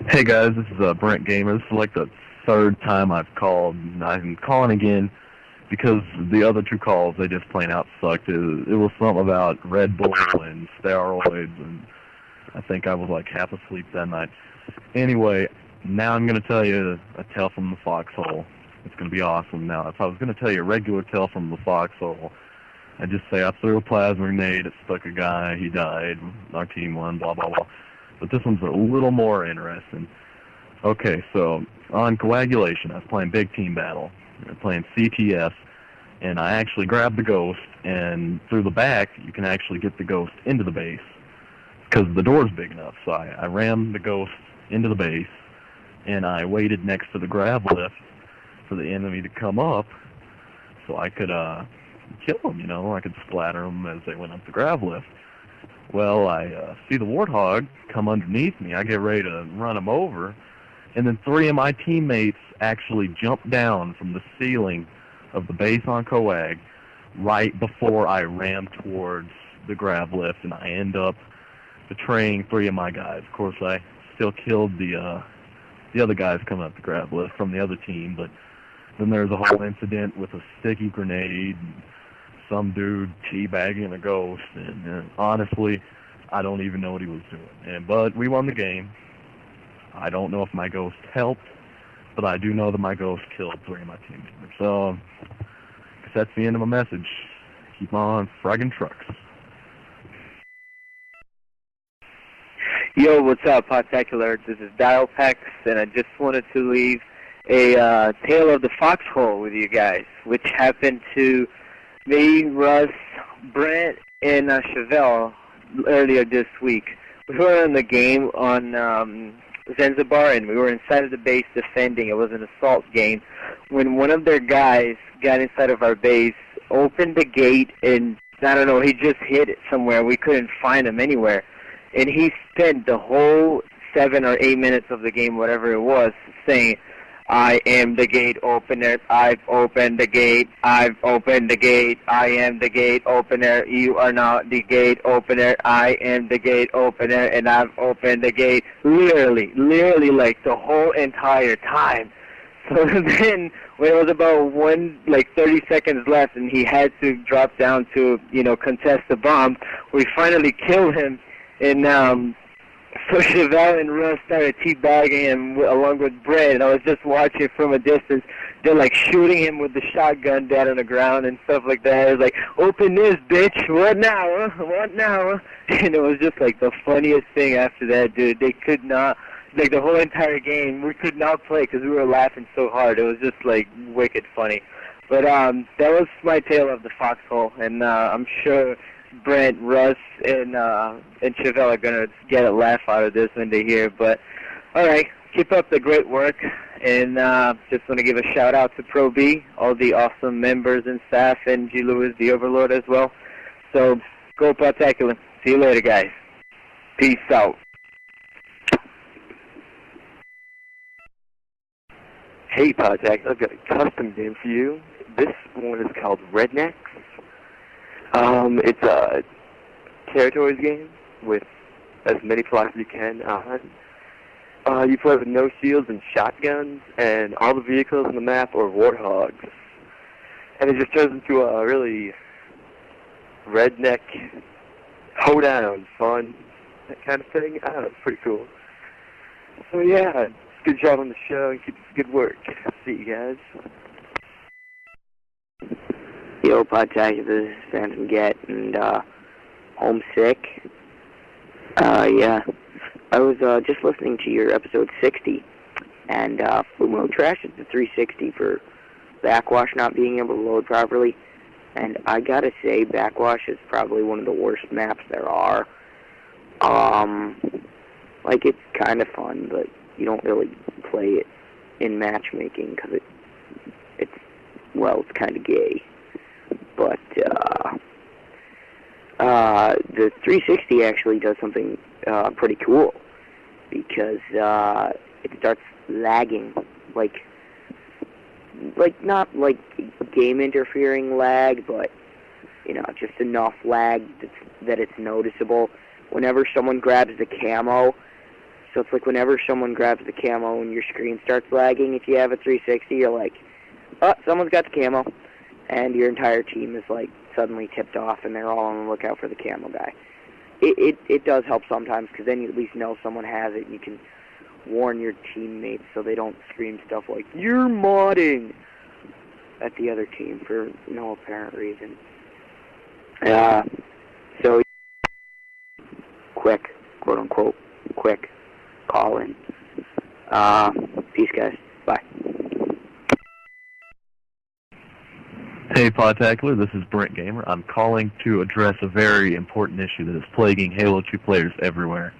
[SPEAKER 7] Hey guys, this is Brent Gamer. This is like the 3rd time I've called. I'm calling again because the other 2 calls, they just plain out sucked. It was something about Red Bull and steroids, and I think I was like half asleep that night. Anyway, now I'm going to tell you a tale from the Foxhole. It's going to be awesome. Now, if I was going to tell you a regular tale from the Foxhole, I'd just say I threw a plasma grenade, it stuck a guy, he died, our team won, blah, blah, blah. But this one's a little more interesting. Okay, so on Coagulation, I was playing Big Team Battle. We were playing CTS, And I actually grabbed the ghost, and through the back, you can actually get the ghost into the base because the door's big enough. So I rammed the ghost into the base, and I waited next to the grab lift for the enemy to come up so I could kill them, you know. I could splatter them as they went up the grab lift. Well, I see the warthog come underneath me. I get ready to run him over, and then 3 of my teammates actually jump down from the ceiling of the base on Coag right before I ram towards the grab lift, and I end up betraying 3 of my guys. Of course, I still killed the other guys coming up the grab lift from the other team, but then there's a whole incident with a sticky grenade and some dude teabagging a ghost, and honestly, I don't even know what he was doing. But we won the game. I don't know if my ghost helped, but I do know that my ghost killed 3 of my team members. So, I guess that's the end of my message. Keep on fragging trucks.
[SPEAKER 18] Yo, what's up, Podtacular? This is Dialpex, and I just wanted to leave a tale of the Foxhole with you guys, which happened to me, Russ, Brent, and Chevelle earlier this week. We were in the game on Zanzibar, and we were inside of the base defending. It was an assault game when one of their guys got inside of our base, opened the gate, and I don't know, he just hid it somewhere. We couldn't find him anywhere. And he spent the whole 7 or 8 minutes of the game, whatever it was, saying, I am the gate opener, I've opened the gate, I've opened the gate, I am the gate opener, you are not the gate opener, I am the gate opener, and I've opened the gate. Literally like the whole entire time. So then, when it was about 30 seconds left and he had to drop down to, contest the bomb, we finally killed him, and so Chevelle and Russ started teabagging him along with Brett, and I was just watching from a distance. They're like shooting him with the shotgun down on the ground and stuff like that. It was like, open this, bitch. What now? What now? And it was just like the funniest thing after that, dude. They could not, like the whole entire game, we could not play because we were laughing so hard. It was just like wicked funny. But that was my tale of the Foxhole, and I'm sure Brent, Russ, and Chevelle are gonna get a laugh out of this when they hear. But all right, keep up the great work, and just want to give a shout out to Pro B, all the awesome members and staff, and G. Lewis, the Overlord, as well. So go Podtacular. See you later, guys. Peace out.
[SPEAKER 8] Hey, Podtacular, I've got a custom game for you. This one is called Rednecks. It's a territories game with as many plots as you can on. You play with no shields and shotguns, and all the vehicles on the map are warthogs. And it just turns into a really redneck hoedown fun, that kind of thing. I don't know, it's pretty cool. So yeah, good job on the show, and keep up the good work. See you guys.
[SPEAKER 12] Yo, Podtacular, this is Phantom Get, and homesick. Yeah, I was just listening to your episode 60, and Fumo trashed the 360 for Backwash not being able to load properly, and I gotta say, Backwash is probably one of the worst maps there are. Like, it's kind of fun, but you don't really play it in matchmaking, because it's kind of gay. But the 360 actually does something pretty cool, because it starts lagging, like not like game interfering lag, but just enough lag that it's noticeable whenever someone grabs the camo. So it's like whenever someone grabs the camo and your screen starts lagging, if you have a 360, you're like, oh, someone's got the camo. And your entire team is like suddenly tipped off, and they're all on the lookout for the camo guy. It does help sometimes, because then you at least know someone has it, and you can warn your teammates so they don't scream stuff like, you're modding, at the other team for no apparent reason. So, quick, quote unquote, quick call in. Peace, guys. Bye.
[SPEAKER 7] Hey, Podtacular, this is Brent Gamer. I'm calling to address a very important issue that is plaguing Halo 2 players everywhere.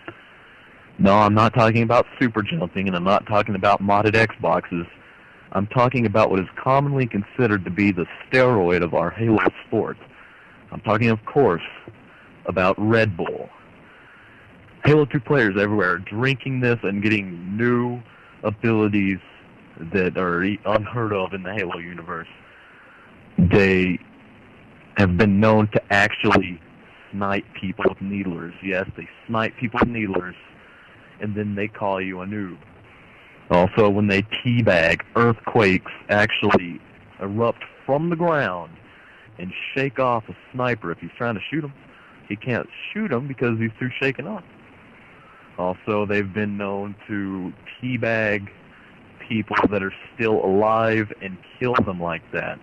[SPEAKER 7] No, I'm not talking about super jumping, and I'm not talking about modded Xboxes. I'm talking about what is commonly considered to be the steroid of our Halo sport. I'm talking, of course, about Red Bull. Halo 2 players everywhere are drinking this and getting new abilities that are unheard of in the Halo universe. They have been known to actually snipe people with needlers. Yes, they snipe people with needlers, and then they call you a noob. Also, when they teabag, earthquakes actually erupt from the ground and shake off a sniper if he's trying to shoot him. He can't shoot him because he's too shaken off. Also, they've been known to teabag people that are still alive and kill them like that.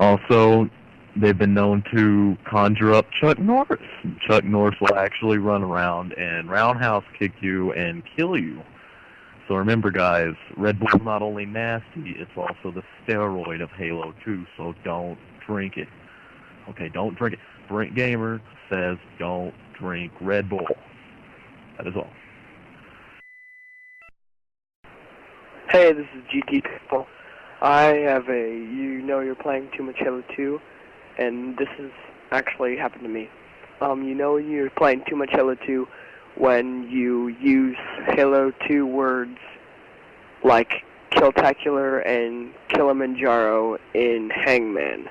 [SPEAKER 7] Also, they've been known to conjure up Chuck Norris. Chuck Norris will actually run around and roundhouse kick you and kill you. So remember, guys, Red Bull's not only nasty, it's also the steroid of Halo 2, so don't drink it. Okay, don't drink it. Brent Gamer says don't drink Red Bull. That is all.
[SPEAKER 13] Hey, this is GT People. I have you're playing too much Halo 2, and this has actually happened to me. You're playing too much Halo 2 when you use Halo 2 words like Killtacular and Kilimanjaro in Hangman.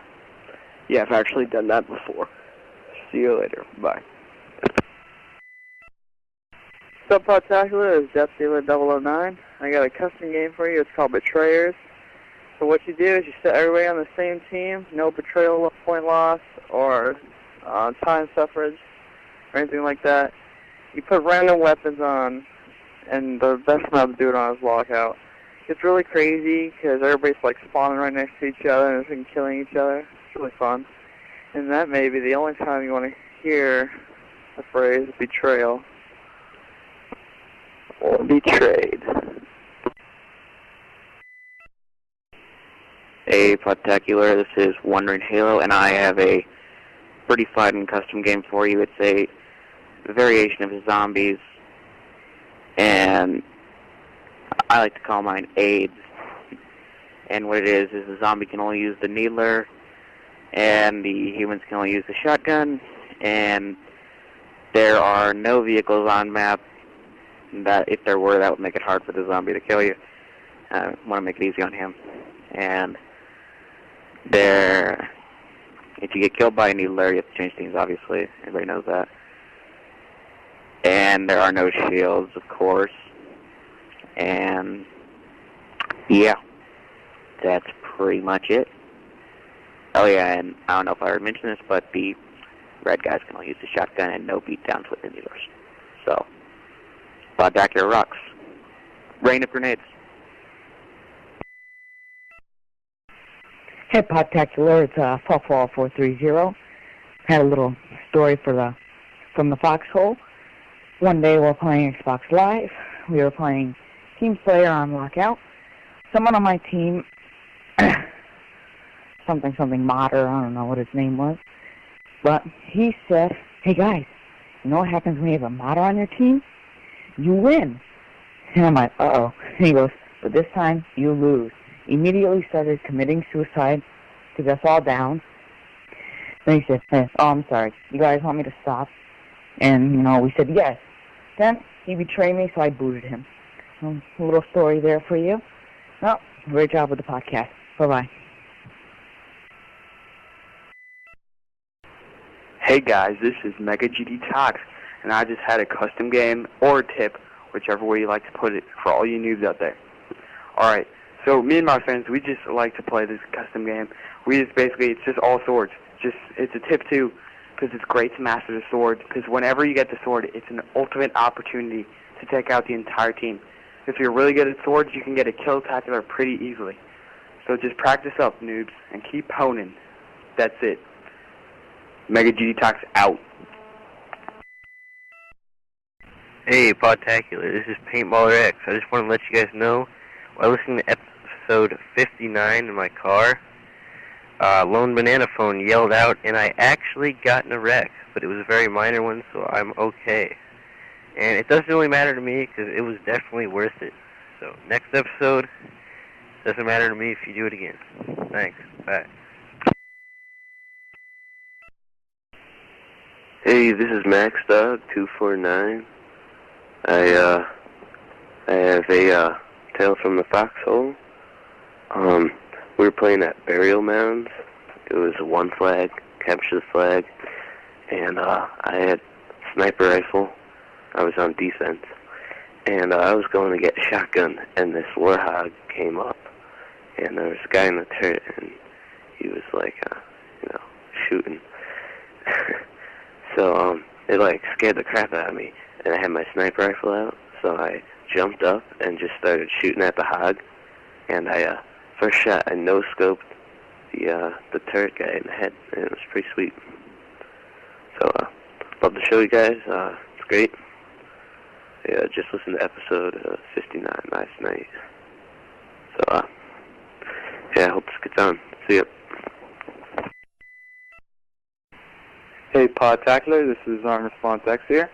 [SPEAKER 13] Yeah, I've actually done that before. See you later. Bye. What's up, Podtacular? It's Death Dealer 009. I got a custom game for you. It's called Betrayers. So what you do is you set everybody on the same team, no betrayal point loss or time suffrage or anything like that. You put random weapons on, and the best amount to do it on is lockout. It's really crazy because everybody's like spawning right next to each other and killing each other. It's really fun. And that may be the only time you want to hear the phrase betrayal or betrayed.
[SPEAKER 19] Hey, Podtacular, this is Wondering Halo, and I have a pretty fun custom game for you. It's a variation of zombies, and I like to call mine AIDS. And what it is the zombie can only use the needler, and the humans can only use the shotgun, and there are no vehicles on map. That if there were, that would make it hard for the zombie to kill you. I want to make it easy on him. And if you get killed by a needler, you have to change teams, obviously. Everybody knows that. And there are no shields, of course. And, yeah, that's pretty much it. Oh, yeah, and I don't know if I already mentioned this, but the red guys can only use the shotgun and no beatdowns with the needlers. So, Podtacular rocks. Rain of grenades.
[SPEAKER 9] Hey, Podtacular, it's Foxhole 430. Had a little story from the Foxhole. One day we were playing Xbox Live. We were playing Team Slayer on Lockout. Someone on my team, something modder, I don't know what his name was, but he said, hey guys, you know what happens when you have a modder on your team? You win. And I'm like, uh-oh. And he goes, but this time you lose. Immediately started committing suicide because that's all down. Then he said, hey, oh, I'm sorry. You guys want me to stop? And, we said yes. Then he betrayed me, so I booted him. A little story there for you. Well, great job with the podcast. Bye-bye.
[SPEAKER 20] Hey guys, this is Mega GD Talks, and I just had a custom game or a tip, whichever way you like to put it, for all you noobs out there. Alright. So me and my friends, we just like to play this custom game. It's just all swords. It's a tip too, because it's great to master the sword, because whenever you get the sword, it's an ultimate opportunity to take out the entire team. If you're really good at swords, you can get a Killtacular pretty easily. So just practice up, noobs, and keep honing. That's it. Mega GD Talks out.
[SPEAKER 21] Hey, Podtacular, this is Paintballer X. I just want to let you guys know, while listening to episode 59 in my car, LoneBananaFone yelled out, and I actually got in a wreck, but it was a very minor one, so I'm okay. And it doesn't really matter to me because it was definitely worth it. So next episode, doesn't matter to me if you do it again. Thanks. Bye.
[SPEAKER 1] Hey, this is MaxDog249. I have a tale from the Foxhole. We were playing at burial mounds. It was one flag, capture the flag, and I had a sniper rifle. I was on defense, and I was going to get a shotgun, and this warhog came up, and there was a guy in the turret, and he was like, shooting. So it like scared the crap out of me, and I had my sniper rifle out, so I jumped up and just started shooting at the hog, and I first shot I no-scoped the turret guy in the head, and it was pretty sweet. So love the show, you guys. It's great. Yeah, just listened to episode 59 last night. So yeah, I hope this gets on. See ya.
[SPEAKER 22] Hey, Podtacular, this is Response X here.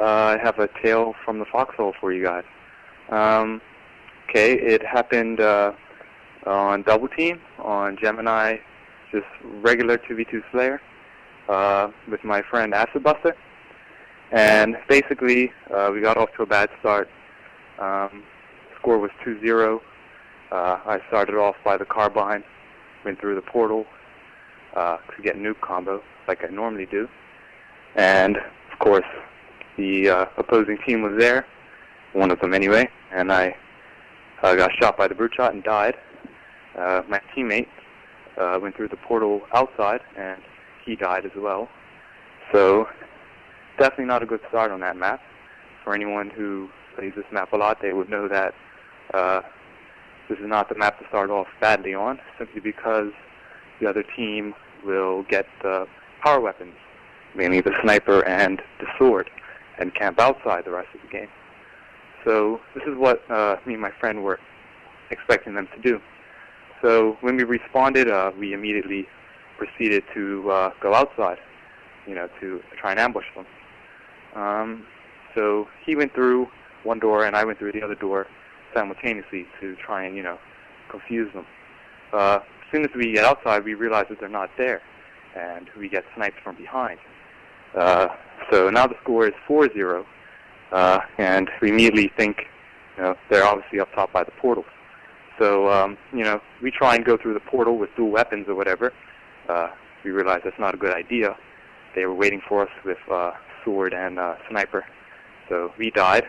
[SPEAKER 22] I have a tale from the Foxhole for you guys. Okay, it happened on Double Team, on Gemini, just regular 2v2 Slayer, with my friend Acid Buster. And basically, we got off to a bad start. Score was 2-0. I started off by the carbine, went through the portal to get nuke combo, like I normally do. And, of course, the opposing team was there, one of them anyway, and I got shot by the brute shot and died. My teammate went through the portal outside, and he died as well. So, definitely not a good start on that map. For anyone who plays this map a lot, they would know that this is not the map to start off badly on, simply because the other team will get the power weapons, mainly the sniper and the sword, and camp outside the rest of the game. So this is what me and my friend were expecting them to do. So when we responded, we immediately proceeded to go outside, to try and ambush them. So he went through one door and I went through the other door simultaneously to try and, confuse them. As soon as we get outside, we realize that they're not there, and we get sniped from behind. So now the score is 4-0, and we immediately think, they're obviously up top by the portals. So, we try and go through the portal with dual weapons or whatever. We realize that's not a good idea. They were waiting for us with sword and sniper. So we died.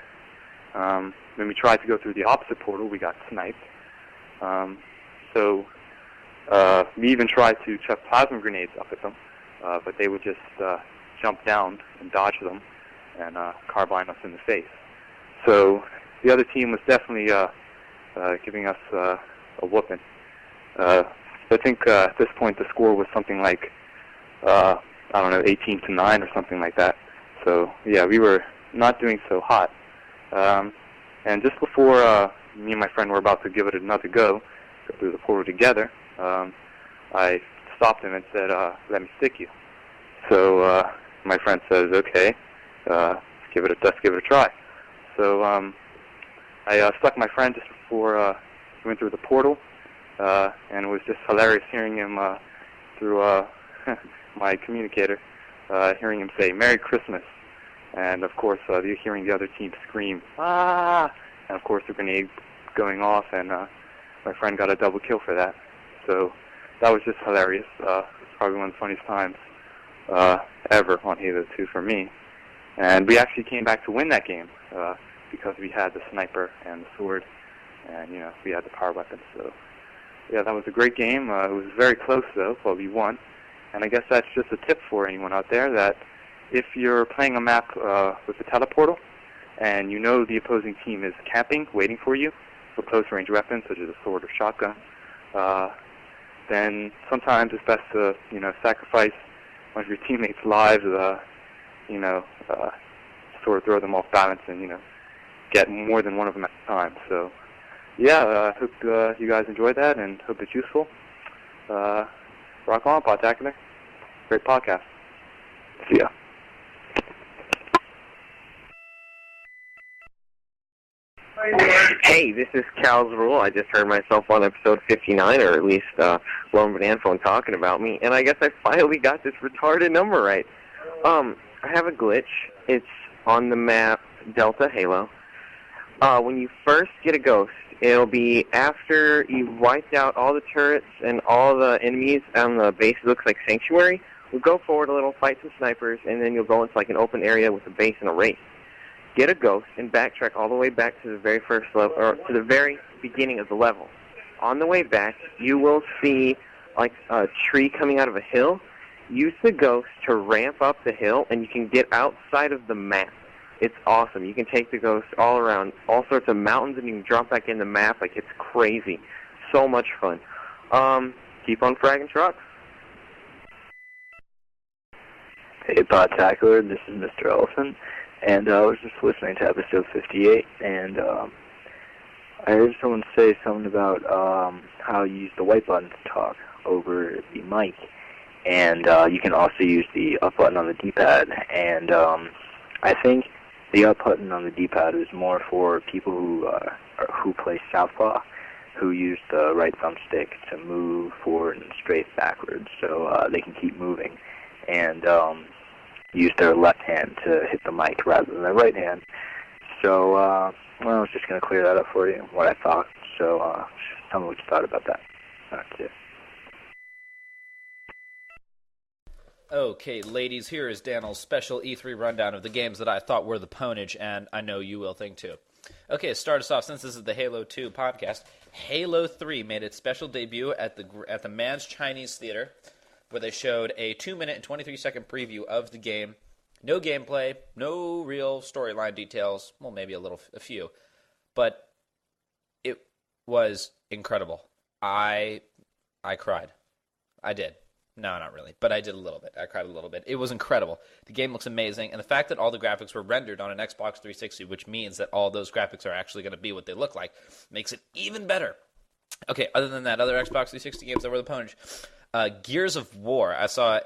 [SPEAKER 22] When we tried to go through the opposite portal, we got sniped. So we even tried to chuck plasma grenades up at them, but they would just jump down and dodge them and carbine us in the face. So the other team was definitely giving us a whooping. I think at this point the score was something like, 18-9 or something like that. So yeah, we were not doing so hot. And just before me and my friend were about to give it another go through the portal together, I stopped him and said, "Let me stick you." So my friend says, "Okay, let's give it a try." So I stuck my friend just before he went through the portal, and it was just hilarious hearing him through my communicator, hearing him say "Merry Christmas," and of course hearing the other team scream "Ah!" and of course the grenade going off, and my friend got a double kill for that. So that was just hilarious. It's probably one of the funniest times ever on Halo 2 for me. And we actually came back to win that game because we had the sniper and the sword, and we had the power weapon. So yeah, that was a great game. It was very close though, but we won. And I guess that's just a tip for anyone out there, that if you're playing a map with the teleportal and the opposing team is camping, waiting for you for close range weapons such as a sword or shotgun, then sometimes it's best to sacrifice one of your teammates' lives, sort of throw them off balance and get more than one of them at a time. So yeah, I hope you guys enjoyed that and hope it's useful. rock on, Podtacular. Great podcast.
[SPEAKER 2] See ya.
[SPEAKER 5] Hey, this is Cal's Rule. I just heard myself on episode 59, or at least LoneBananaFone talking about me, and I guess I finally got this retarded number right. I have a glitch. It's on the map Delta Halo. When you first get a ghost, it'll be after you've wiped out all the turrets and all the enemies on the base. It looks like Sanctuary. You'll go forward a little, fight some snipers, and then you'll go into like an open area with a base and a race. Get a ghost and backtrack all the way back to the very first level, or to the very beginning of the level. On the way back, you will see like a tree coming out of a hill. Use the ghost to ramp up the hill, and you can get outside of the map. It's awesome. You can take the ghost all around, all sorts of mountains, and you can drop back in the map. Like, it's crazy. So much fun. Keep on fragging trucks.
[SPEAKER 2] Hey, Podtacular, this is Mr. Elephant, and I was just listening to episode 58, and I heard someone say something about how you use the white button to talk over the mic, and you can also use the up button on the D-pad, and I think the up button on the D-pad is more for people who play Southpaw, who use the right thumbstick to move forward and straight backwards, so they can keep moving, and use their left hand to hit the mic rather than their right hand. So, well, I was just going to clear that up for you, what I thought. So, tell me what you thought about that. That's it.
[SPEAKER 23] Okay, ladies, here is Daniel's special E3 rundown of the games that I thought were the ponage, and I know you will think too. Okay, to start us off, since this is the Halo 2 podcast, Halo 3 made its special debut at the Mann's Chinese Theater, where they showed a 2-minute and 23-second preview of the game. No gameplay, no real storyline details, well, maybe a few, but it was incredible. I cried. I did. No, not really, but I did a little bit. I cried a little bit. It was incredible. The game looks amazing, and the fact that all the graphics were rendered on an Xbox 360, which means that all those graphics are actually going to be what they look like, makes it even better. Okay, other than that, other Xbox 360 games that were the ponage. Gears of War. I saw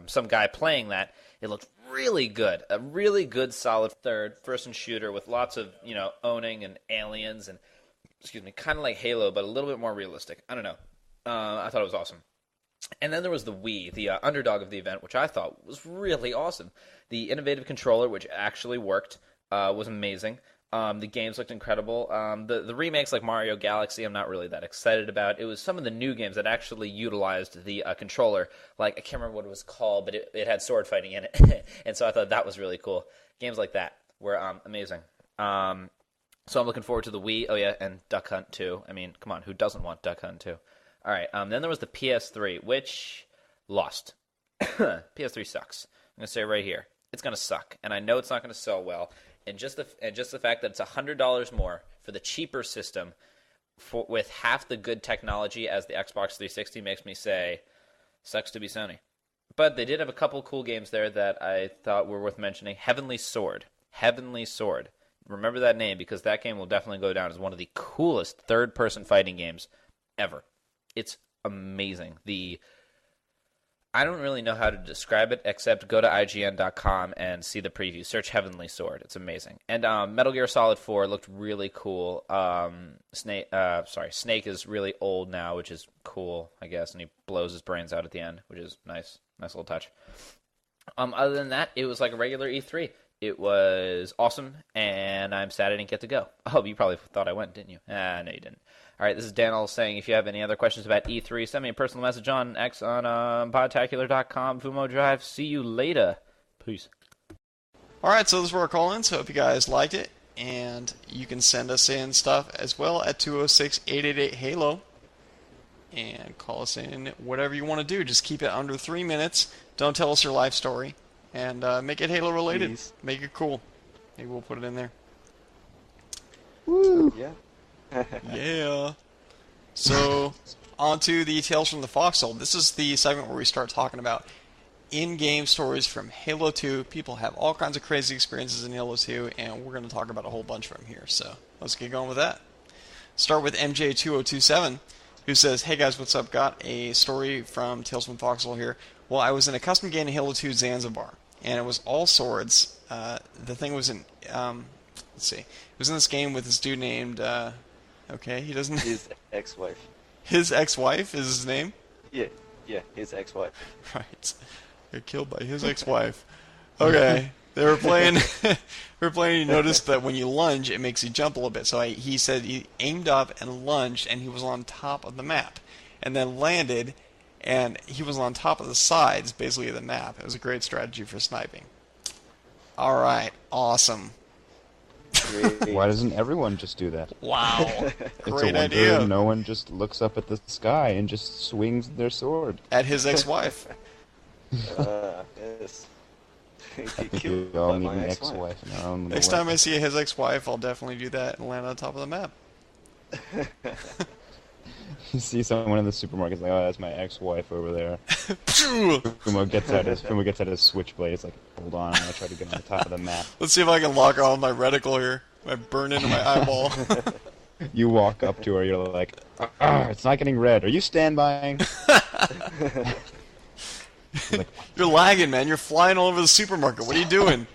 [SPEAKER 23] some guy playing that. It looked really good. A really good, solid third-person shooter with lots of owning and aliens and kind of like Halo, but a little bit more realistic. I don't know. I thought it was awesome. And then there was the Wii, the underdog of the event, which I thought was really awesome. The innovative controller, which actually worked, was amazing. The games looked incredible. The remakes like Mario Galaxy, I'm not really that excited about. It was some of the new games that actually utilized the controller. Like, I can't remember what it was called, but it had sword fighting in it. And so I thought that was really cool. Games like that were amazing. So I'm looking forward to the Wii. Oh, yeah, and Duck Hunt 2. I mean, come on, who doesn't want Duck Hunt 2? All right, then there was the PS3, which lost. PS3 sucks. I'm going to say it right here. It's going to suck, and I know it's not going to sell well. And just the fact that it's $100 more for the cheaper system with half the good technology as the Xbox 360 makes me say, sucks to be Sony. But they did have a couple cool games there that I thought were worth mentioning. Heavenly Sword. Remember that name, because that game will definitely go down as one of the coolest third-person fighting games ever. It's amazing. I don't really know how to describe it, except go to IGN.com and see the preview. Search Heavenly Sword. It's amazing. And Metal Gear Solid 4 looked really cool. Snake is really old now, which is cool, I guess, and he blows his brains out at the end, which is nice. Nice little touch. Other than that, it was like a regular E3. It was awesome, and I'm sad I didn't get to go. Oh, you probably thought I went, didn't you? No, you didn't. All right, this is Daniel saying if you have any other questions about E3, send me a personal message on X on podtacular.com, Fumo Drive. See you later. Peace.
[SPEAKER 3] All right, so those were our call-ins. Hope you guys liked it. And you can send us in stuff as well at 206-888-HALO. And call us in whatever you want to do. Just keep it under 3 minutes. Don't tell us your life story. And make it Halo-related.
[SPEAKER 4] Please.
[SPEAKER 3] Make it cool. Maybe we'll put it in there.
[SPEAKER 4] Woo! Yeah.
[SPEAKER 3] Yeah. So, on to the Tales from the Foxhole. This is the segment where we start talking about in-game stories from Halo 2. People have all kinds of crazy experiences in Halo 2, and we're going to talk about a whole bunch from here. So, let's get going with that. Start with MJ2027. who says, "Hey guys, what's up? Got a story from Tales from Foxhole here. Well, I was in a custom game in Halo 2 Zanzibar, and it was all swords. The thing was in, let's see, it was in this game with this dude named, okay, he doesn't...
[SPEAKER 4] His ex-wife.
[SPEAKER 3] His ex-wife is his name?
[SPEAKER 4] Yeah, his ex-wife.
[SPEAKER 3] Right. Got killed by his ex-wife. Okay. They were playing, he noticed that when you lunge, it makes you jump a little bit. So he said he aimed up and lunged, and he was on top of the map. And then landed, and he was on top of the sides, basically, of the map. It was a great strategy for sniping. All right. Awesome.
[SPEAKER 6] Why doesn't everyone just do that?
[SPEAKER 3] Wow.
[SPEAKER 6] It's
[SPEAKER 3] Great
[SPEAKER 6] a wonder
[SPEAKER 3] idea.
[SPEAKER 6] no one just looks up at the sky and just swings their sword.
[SPEAKER 3] At his ex-wife.
[SPEAKER 4] Yes.
[SPEAKER 6] I think we all need an ex-wife in our own
[SPEAKER 3] Next
[SPEAKER 6] way.
[SPEAKER 3] time I see his ex-wife, I'll definitely do that and land on top of the map.
[SPEAKER 6] You see someone in the supermarket, it's like, oh, that's my ex-wife over there. Fumo gets out his switchblade. It's like, hold on, I'm gonna try to get on the top of the map.
[SPEAKER 3] Let's see if I can lock on my reticle here. I burn into my eyeball.
[SPEAKER 6] You walk up to her, you're like, it's not getting red. Are you standbying? Like,
[SPEAKER 3] You're lagging, man. You're flying all over the supermarket. What are you doing?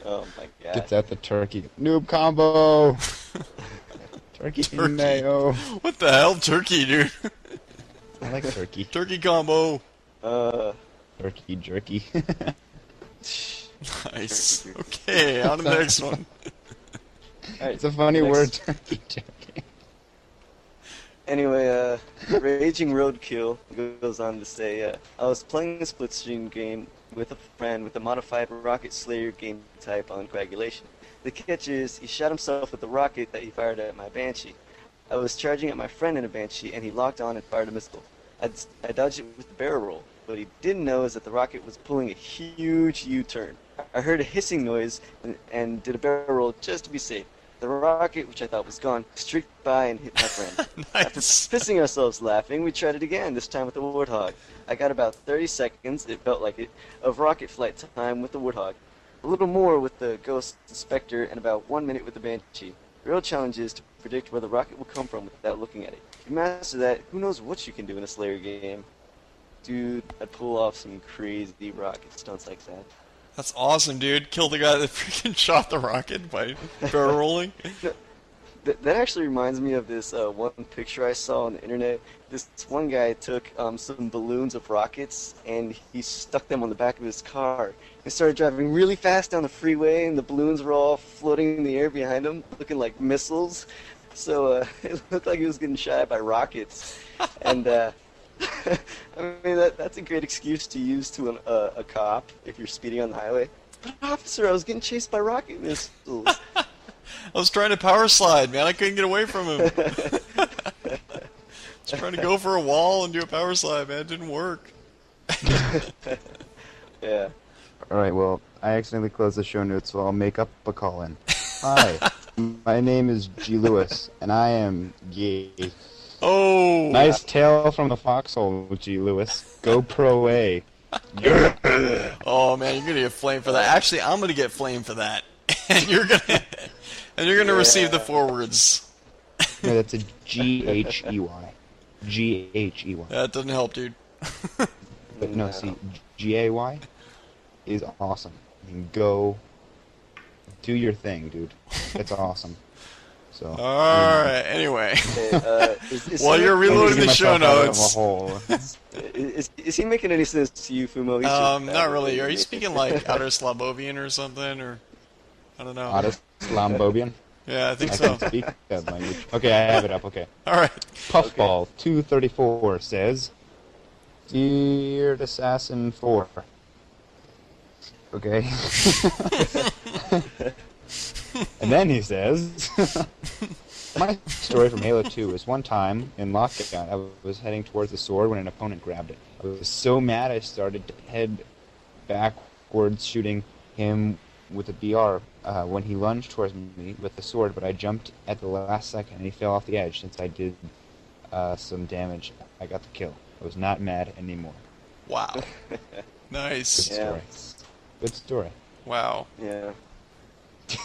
[SPEAKER 4] Oh my god.
[SPEAKER 6] gets out the turkey. Noob combo! Turkey and mayo.
[SPEAKER 3] What the hell? Turkey, dude.
[SPEAKER 6] I like turkey.
[SPEAKER 3] Turkey combo.
[SPEAKER 6] Turkey jerky.
[SPEAKER 3] Nice. Okay, on to the next one.
[SPEAKER 6] It's a funny word, turkey jerky.
[SPEAKER 4] Anyway, Raging Roadkill goes on to say, I was playing a split screen game with a friend with a modified Rocket Slayer game type on coagulation. The catch is, he shot himself with a rocket that he fired at my Banshee. I was charging at my friend in a Banshee, and he locked on and fired a missile. I dodged it with the barrel roll. What he didn't know is that the rocket was pulling a huge U-turn. I heard a hissing noise and did a barrel roll just to be safe. The rocket, which I thought was gone, streaked by and hit my friend.
[SPEAKER 3] Nice.
[SPEAKER 4] After pissing ourselves laughing, we tried it again, this time with the Warthog. I got about 30 seconds, it felt like it, of rocket flight time with the Warthog. A little more with the Ghost Spectre, and about 1 minute with the Banshee. The real challenge is to predict where the rocket will come from without looking at it. If you master that, who knows what you can do in a Slayer game. Dude, I'd pull off some crazy rocket stunts like that.
[SPEAKER 3] That's awesome, dude. Kill the guy that freaking shot the rocket by barrel rolling.
[SPEAKER 4] That actually reminds me of this one picture I saw on the internet. This one guy took some balloons of rockets and he stuck them on the back of his car. He started driving really fast down the freeway and the balloons were all floating in the air behind him, looking like missiles. So it looked like he was getting shot at by rockets. And I mean, that's a great excuse to use to a cop if you're speeding on the highway. But officer, I was getting chased by rocket missiles.
[SPEAKER 3] I was trying to power slide, man. I couldn't get away from him. I was trying to go for a wall and do a power slide, man. It didn't work.
[SPEAKER 4] Yeah.
[SPEAKER 6] Alright, well, I accidentally closed the show notes, so I'll make up a call-in. Hi, my name is G. Lewis, and I am gay.
[SPEAKER 3] Oh!
[SPEAKER 6] Nice tail from the Foxhole, G. Lewis. Go Pro A. Yeah.
[SPEAKER 3] Oh man, you're gonna get flamed for that. Actually, I'm gonna get flamed for that, and you're gonna receive the forwards.
[SPEAKER 6] No, that's a G-H-E-Y. G-H-E-Y.
[SPEAKER 3] That doesn't help, dude.
[SPEAKER 6] But no, see, G-A-Y is awesome. You can go do your thing, dude. That's awesome. So.
[SPEAKER 3] All right. Anyway,
[SPEAKER 4] Is
[SPEAKER 3] while you're reloading the show notes,
[SPEAKER 4] is he making any sense to you, Fumo?
[SPEAKER 3] not really. Are you speaking like Outer Slavovian or something, or I don't know?
[SPEAKER 6] Outer Slavovian?
[SPEAKER 3] Yeah, I think so.
[SPEAKER 6] I can speak that language. Okay, I have it up. Okay.
[SPEAKER 3] All right.
[SPEAKER 6] Puffball 234 says, "Dear Assassin 4." Okay. And then he says, my story from Halo 2 is one time in lockdown, I was heading towards the sword when an opponent grabbed it. I was so mad I started to head backwards, shooting him with a BR when he lunged towards me with the sword, but I jumped at the last second and he fell off the edge. Since I did some damage, I got the kill. I was not mad anymore.
[SPEAKER 3] Wow. Nice.
[SPEAKER 6] Good story. Good story.
[SPEAKER 3] Wow.
[SPEAKER 4] Yeah.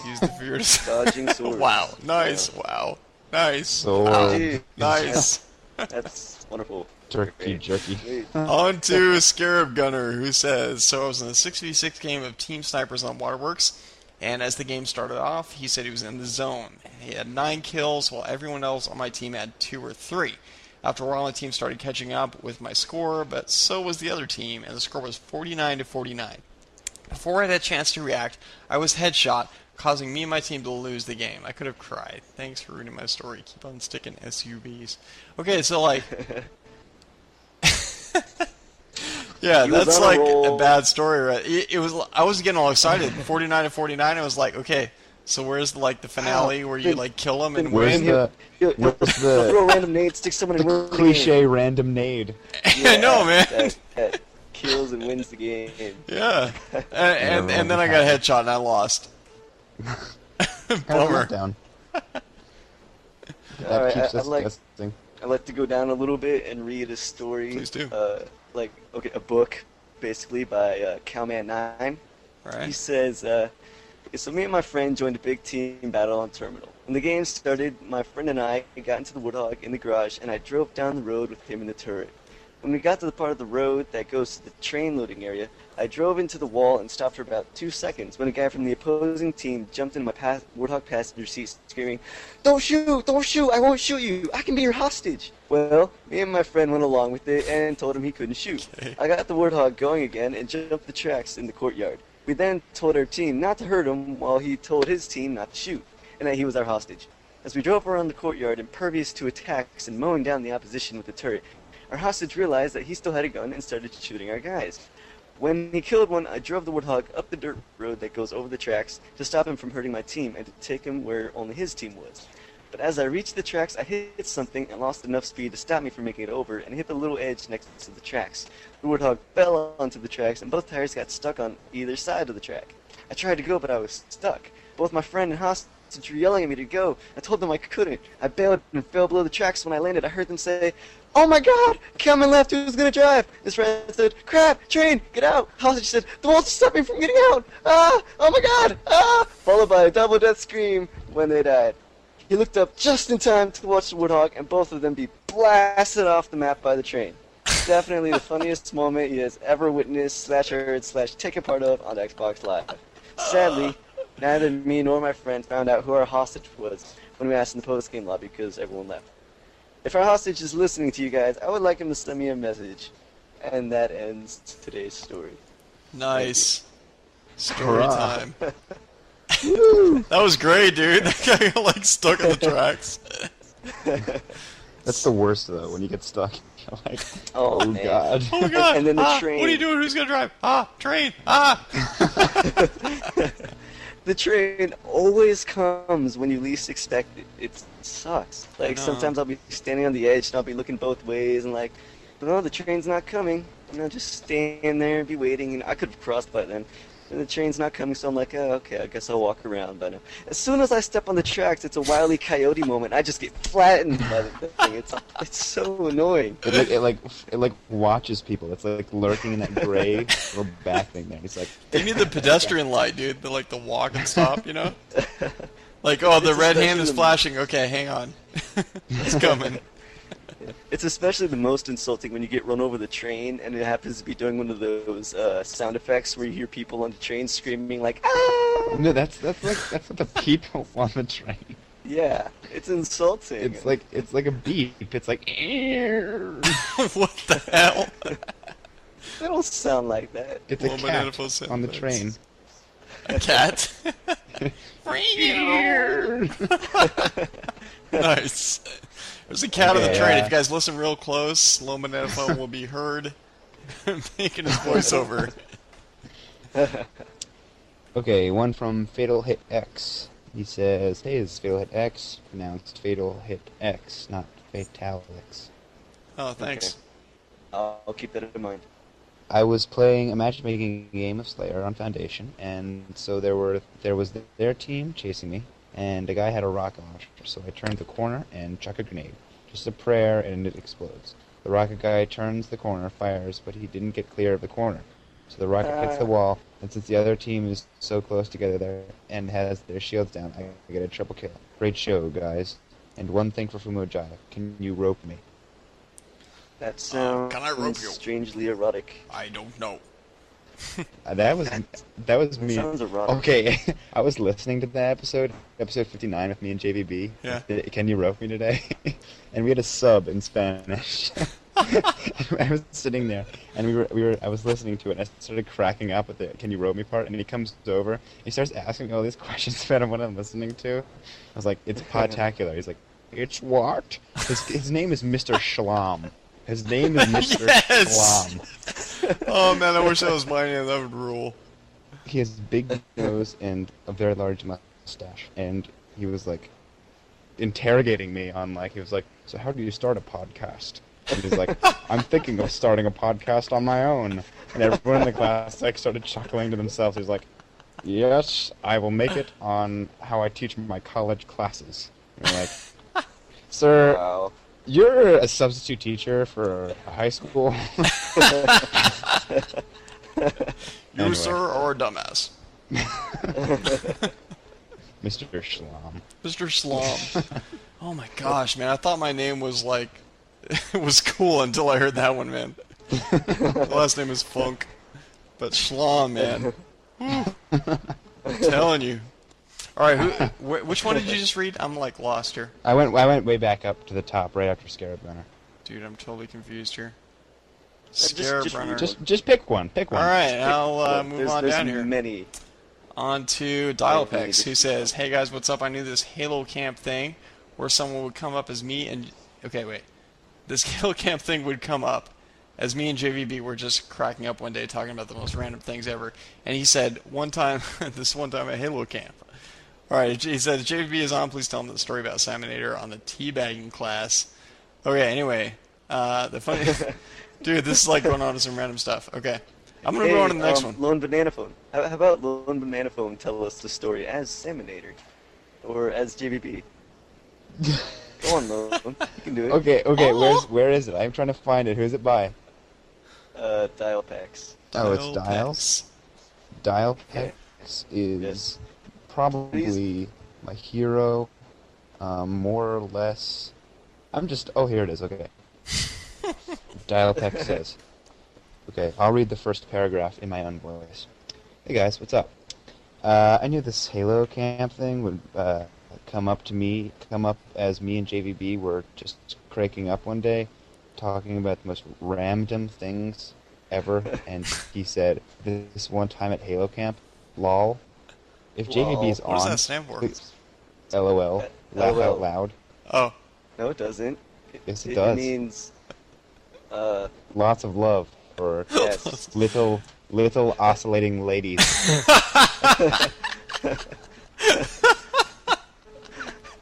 [SPEAKER 3] Use the fear to
[SPEAKER 4] Dodging swords.
[SPEAKER 3] Wow. Nice. Yeah. Wow. Nice.
[SPEAKER 6] Sword.
[SPEAKER 4] Dude,
[SPEAKER 3] Nice.
[SPEAKER 4] That's wonderful.
[SPEAKER 6] Turkey jerky.
[SPEAKER 3] On to Scarab Gunner, who says, so I was in a 6v6 game of Team Snipers on Waterworks, and as the game started off, he said he was in the zone. He had 9 kills, while everyone else on my team had 2 or 3. After a while, my team started catching up with my score, but so was the other team, and the score was 49-49. Before I had a chance to react, I was headshot, causing me and my team to lose the game. I could have cried. Thanks for reading my story. Keep on sticking SUVs. Okay, so like... yeah, that's like a bad story, right? It was. I was getting all excited. 49-49. I was like, okay, so where's like the finale where you like kill them and
[SPEAKER 6] Where's
[SPEAKER 3] win?
[SPEAKER 6] the
[SPEAKER 4] throw a random nade, stick someone in
[SPEAKER 6] the cliche random nade?
[SPEAKER 3] I know, man.
[SPEAKER 4] That kills and wins the game.
[SPEAKER 3] Yeah, and then I got a headshot and I lost. Bummer.
[SPEAKER 6] Down.
[SPEAKER 4] All right,
[SPEAKER 6] keeps
[SPEAKER 4] I'd
[SPEAKER 6] us
[SPEAKER 4] like
[SPEAKER 6] guessing.
[SPEAKER 4] to go down a little bit and read a story.
[SPEAKER 3] Please do.
[SPEAKER 4] A book, basically, by Cowman9.
[SPEAKER 3] Right.
[SPEAKER 4] He says, so me and my friend joined a big team battle on Terminal. When the game started, my friend and I got into the Woodhog in the garage, and I drove down the road with him in the turret. When we got to the part of the road that goes to the train loading area, I drove into the wall and stopped for about 2 seconds when a guy from the opposing team jumped into my Woodhog passenger seat screaming, "Don't shoot! Don't shoot! I won't shoot you! I can be your hostage!" Well, me and my friend went along with it and told him he couldn't shoot.
[SPEAKER 3] Okay.
[SPEAKER 4] I got the Warthog going again and jumped the tracks in the courtyard. We then told our team not to hurt him while he told his team not to shoot, and that he was our hostage. As we drove around the courtyard, impervious to attacks and mowing down the opposition with the turret, our hostage realized that he still had a gun and started shooting our guys. When he killed one, I drove the Woodhog up the dirt road that goes over the tracks to stop him from hurting my team and to take him where only his team was. But as I reached the tracks, I hit something and lost enough speed to stop me from making it over and hit the little edge next to the tracks. The Woodhog fell onto the tracks and both tires got stuck on either side of the track. I tried to go, but I was stuck. Both my friend and hostage were yelling at me to go. I told them I couldn't. I bailed and fell below the tracks. When I landed, I heard them say, "Oh my God! Callins left. Who's gonna drive?" His friend said, "Crap! Train! Get out!" Hostage said, "The walls stop me from getting out! Ah! Oh my God! Ah!" Followed by a double death scream when they died. He looked up just in time to watch the Woodhog and both of them be blasted off the map by the train. Definitely the funniest moment he has ever witnessed, /heard, /taken part of on Xbox Live. Sadly, neither me nor my friend found out who our hostage was when we asked in the post-game lobby because everyone left. If our hostage is listening to you guys, I would like him to send me a message. And that ends today's story.
[SPEAKER 3] Nice. Story time. That was great, dude. That guy got like stuck on the tracks.
[SPEAKER 6] That's the worst though, when you get stuck. You're like,
[SPEAKER 4] oh
[SPEAKER 6] God.
[SPEAKER 3] Oh my God.
[SPEAKER 4] And then the
[SPEAKER 3] Ah,
[SPEAKER 4] train.
[SPEAKER 3] what are you doing? Who's gonna drive? Ah, train. Ah.
[SPEAKER 4] The train always comes when you least expect it. It sucks. Like, sometimes I'll be standing on the edge and I'll be looking both ways and like, no, the train's not coming. And I'll just stand there and be waiting. And I could have crossed by then. And the train's not coming, so I'm like, oh, okay, I guess I'll walk around by now. As soon as I step on the tracks, it's a Wile E. Coyote moment. I just get flattened by the thing. It's so annoying.
[SPEAKER 6] It watches people. It's like lurking in that gray little back thing there. It's like,
[SPEAKER 3] You need the pedestrian light, dude. The walk and stop, you know? Like, oh, the red hand is flashing. Okay, hang on. It's coming.
[SPEAKER 4] It's especially the most insulting when you get run over the train and it happens to be doing one of those sound effects where you hear people on the train screaming like, "Ah!"
[SPEAKER 6] no, that's what the people on the train.
[SPEAKER 4] Yeah, it's insulting.
[SPEAKER 6] It's like a beep. It's like,
[SPEAKER 3] what the hell?
[SPEAKER 4] They don't sound like that.
[SPEAKER 6] It's a cat on the train.
[SPEAKER 3] A cat? Nice. There's a cat on the train. If you guys listen real close, LoneBananaFone will be heard making his voiceover.
[SPEAKER 6] Okay, one from Fatal Hit X. He says, "Hey, this is Fatal Hit X, pronounced Fatal Hit X, not Fatalix."
[SPEAKER 3] Oh, thanks.
[SPEAKER 4] Okay. I'll keep that in mind.
[SPEAKER 6] I was playing a matchmaking game of Slayer on Foundation, and so there was their team chasing me, and a guy had a rocket launcher, so I turned the corner and chuck a grenade. Just a prayer, and it explodes. The rocket guy turns the corner, fires, but he didn't get clear of the corner. So the rocket hits the wall, and since the other team is so close together there and has their shields down, I get a triple kill. Great show, guys. And one thing for Fumo Jive. Can you rope me?
[SPEAKER 4] That sounds
[SPEAKER 3] can I rope you?
[SPEAKER 4] strangely erotic.
[SPEAKER 3] I don't know.
[SPEAKER 6] That was me.
[SPEAKER 4] Sounds erotic.
[SPEAKER 6] Okay, I was listening to that episode 59 with me and JVB.
[SPEAKER 3] Yeah.
[SPEAKER 6] Can you rope me today? And we had a sub in Spanish. I was sitting there, and I was listening to it, and I started cracking up with the "Can you rope me" part, and he comes over, he starts asking me all these questions about what I'm listening to. I was like, "It's Podtacular." He's like, "It's what?" His name is Mr. Schlamm. His name is Mr. Schlamm.
[SPEAKER 3] Oh man, I wish that was my name. That would rule.
[SPEAKER 6] He has a big nose and a very large mustache, and he was like interrogating me on he was like, "So how do you start a podcast?" And he's like, "I'm thinking of starting a podcast on my own." And everyone in the class started chuckling to themselves. He's like, "Yes, I will make it on how I teach my college classes." And we're like, "Sir,
[SPEAKER 4] Wow.
[SPEAKER 6] You're a substitute teacher for a high school."
[SPEAKER 3] You, sir, are a dumbass.
[SPEAKER 6] Mr. Schlamm.
[SPEAKER 3] Mr. Schlamm. Oh my gosh, man! I thought my name was it was cool until I heard that one, man. The last name is Funk, but Schlamm, man. I'm telling you. All right, which one did you just read? I'm lost here.
[SPEAKER 6] I went way back up to the top, right after Scarab Runner.
[SPEAKER 3] Dude, I'm totally confused here.
[SPEAKER 4] Just
[SPEAKER 3] Runner.
[SPEAKER 6] Just pick one. Pick one.
[SPEAKER 3] All right, I'll move on
[SPEAKER 4] there's
[SPEAKER 3] down here.
[SPEAKER 4] Many.
[SPEAKER 3] On to Dialpex, who says, "Hey guys, what's up? I knew this Halo Camp thing, where someone would come up as me and this Halo Camp thing would come up as me and JVB were just cracking up one day talking about the most random things ever. And he said this one time at Halo Camp. All right, he said, if JVB is on, please tell him the story about Salmonator on the teabagging class." Okay, anyway, the funny... Dude, this is going on to some random stuff. Okay, I'm going to go on to the next one.
[SPEAKER 4] LoneBananaFone. How about LoneBananaFone tell us the story as Salmonator? Or as JVB? Go on, Lone. You can do it.
[SPEAKER 6] Okay, where is it? I'm trying to find it. Who's it by?
[SPEAKER 4] Dialpex.
[SPEAKER 6] Oh, it's Dials? Dialpex is probably my hero, more or less. Oh, here it is, okay. Dialpex says, okay, I'll read the first paragraph in my own voice. "Hey guys, what's up? I knew this Halo Camp thing would come up as me and JVB were just cracking up one day, talking about the most random things ever, and he said, this one time at Halo Camp, lol. If JVB's on...
[SPEAKER 3] What does that stand for?
[SPEAKER 6] LOL. Laugh out loud.
[SPEAKER 3] Oh.
[SPEAKER 4] No, it doesn't.
[SPEAKER 6] Yes, it does.
[SPEAKER 4] It means...
[SPEAKER 6] lots of love for little oscillating ladies.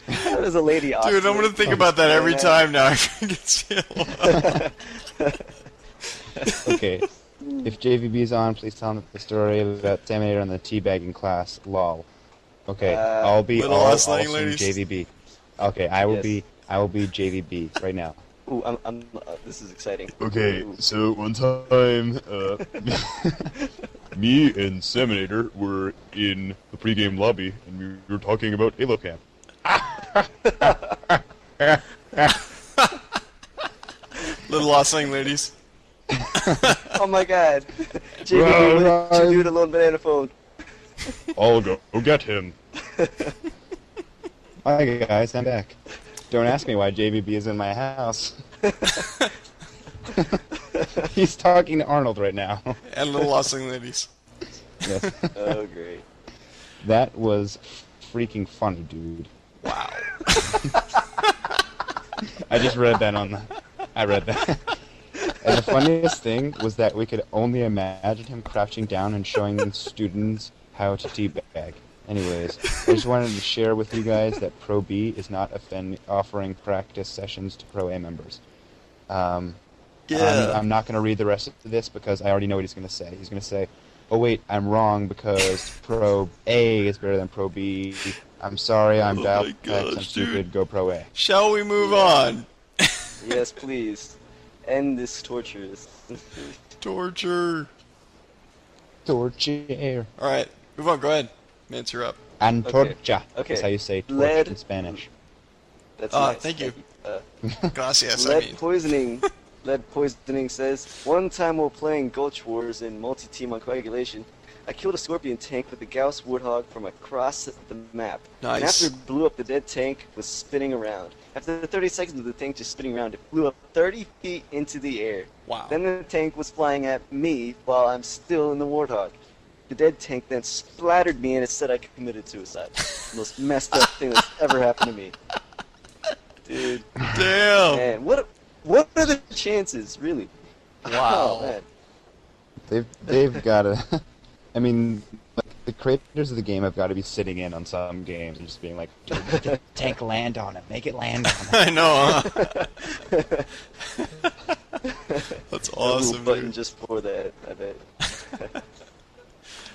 [SPEAKER 4] How does a lady oscillate?
[SPEAKER 3] Dude, I'm going to think about that every time now. I can get still.
[SPEAKER 6] Okay. If JVB's on, please tell him the story about Salmonator on the teabagging class. Lol. Okay, I'll be also JVB. Okay, I will be JVB right now.
[SPEAKER 4] Ooh, this is exciting.
[SPEAKER 10] Okay, so one time, me and Salmonator were in the pregame lobby, and we were talking about Halo Camp.
[SPEAKER 3] Little oscillating ladies.
[SPEAKER 4] Oh my god. JVB, what did you do to LoneBananaFone?
[SPEAKER 10] I'll go get him.
[SPEAKER 6] Hi guys, I'm back. Don't ask me why JVB is in my house. He's talking to Arnold right now.
[SPEAKER 3] And little oscillating ladies.
[SPEAKER 6] Yes.
[SPEAKER 4] Oh, great.
[SPEAKER 6] That was freaking funny, dude.
[SPEAKER 3] Wow.
[SPEAKER 6] I just read that I read that. And the funniest thing was that we could only imagine him crouching down and showing students how to teabag. Anyways, I just wanted to share with you guys that Pro B is not offering practice sessions to Pro A members. I'm not going to read the rest of this because I already know what he's going to say. He's going to say, "Oh wait, I'm wrong because Pro A is better than Pro B. I'm sorry, I'm Dialpex, I'm stupid, go Pro A."
[SPEAKER 3] Shall we move on?
[SPEAKER 4] Yes, please. End this torture.
[SPEAKER 3] Torture.
[SPEAKER 6] Torture.
[SPEAKER 3] Alright, move on, go ahead. Mintz, you're up.
[SPEAKER 6] Antorcha.
[SPEAKER 4] Okay.
[SPEAKER 6] That's how you say torch in Spanish.
[SPEAKER 4] That's nice.
[SPEAKER 3] Thank you. Gracias,
[SPEAKER 4] Lead poisoning says, one time while playing Gulch Wars in multi-team on Coagulation, I killed a scorpion tank with a Gauss Warthog from across the map.
[SPEAKER 3] Nice.
[SPEAKER 4] And after it blew up, the dead tank was spinning around. After 30 seconds of the tank just spinning around, it flew up 30 feet into the air.
[SPEAKER 3] Wow.
[SPEAKER 4] Then the tank was flying at me while I'm still in the Warthog. The dead tank then splattered me and it said I committed suicide. The most messed up thing that's ever happened to me. Dude.
[SPEAKER 3] Damn.
[SPEAKER 4] Man, what are the chances, really?
[SPEAKER 3] Wow.
[SPEAKER 4] Oh, man.
[SPEAKER 6] They've got to. I mean, like, the creators of the game have got to be sitting in on some games and just being like, "Dude, make the tank land on it. Make it land on it."
[SPEAKER 3] I know, huh? That's awesome,
[SPEAKER 4] button
[SPEAKER 3] dude.
[SPEAKER 4] just for that, I bet.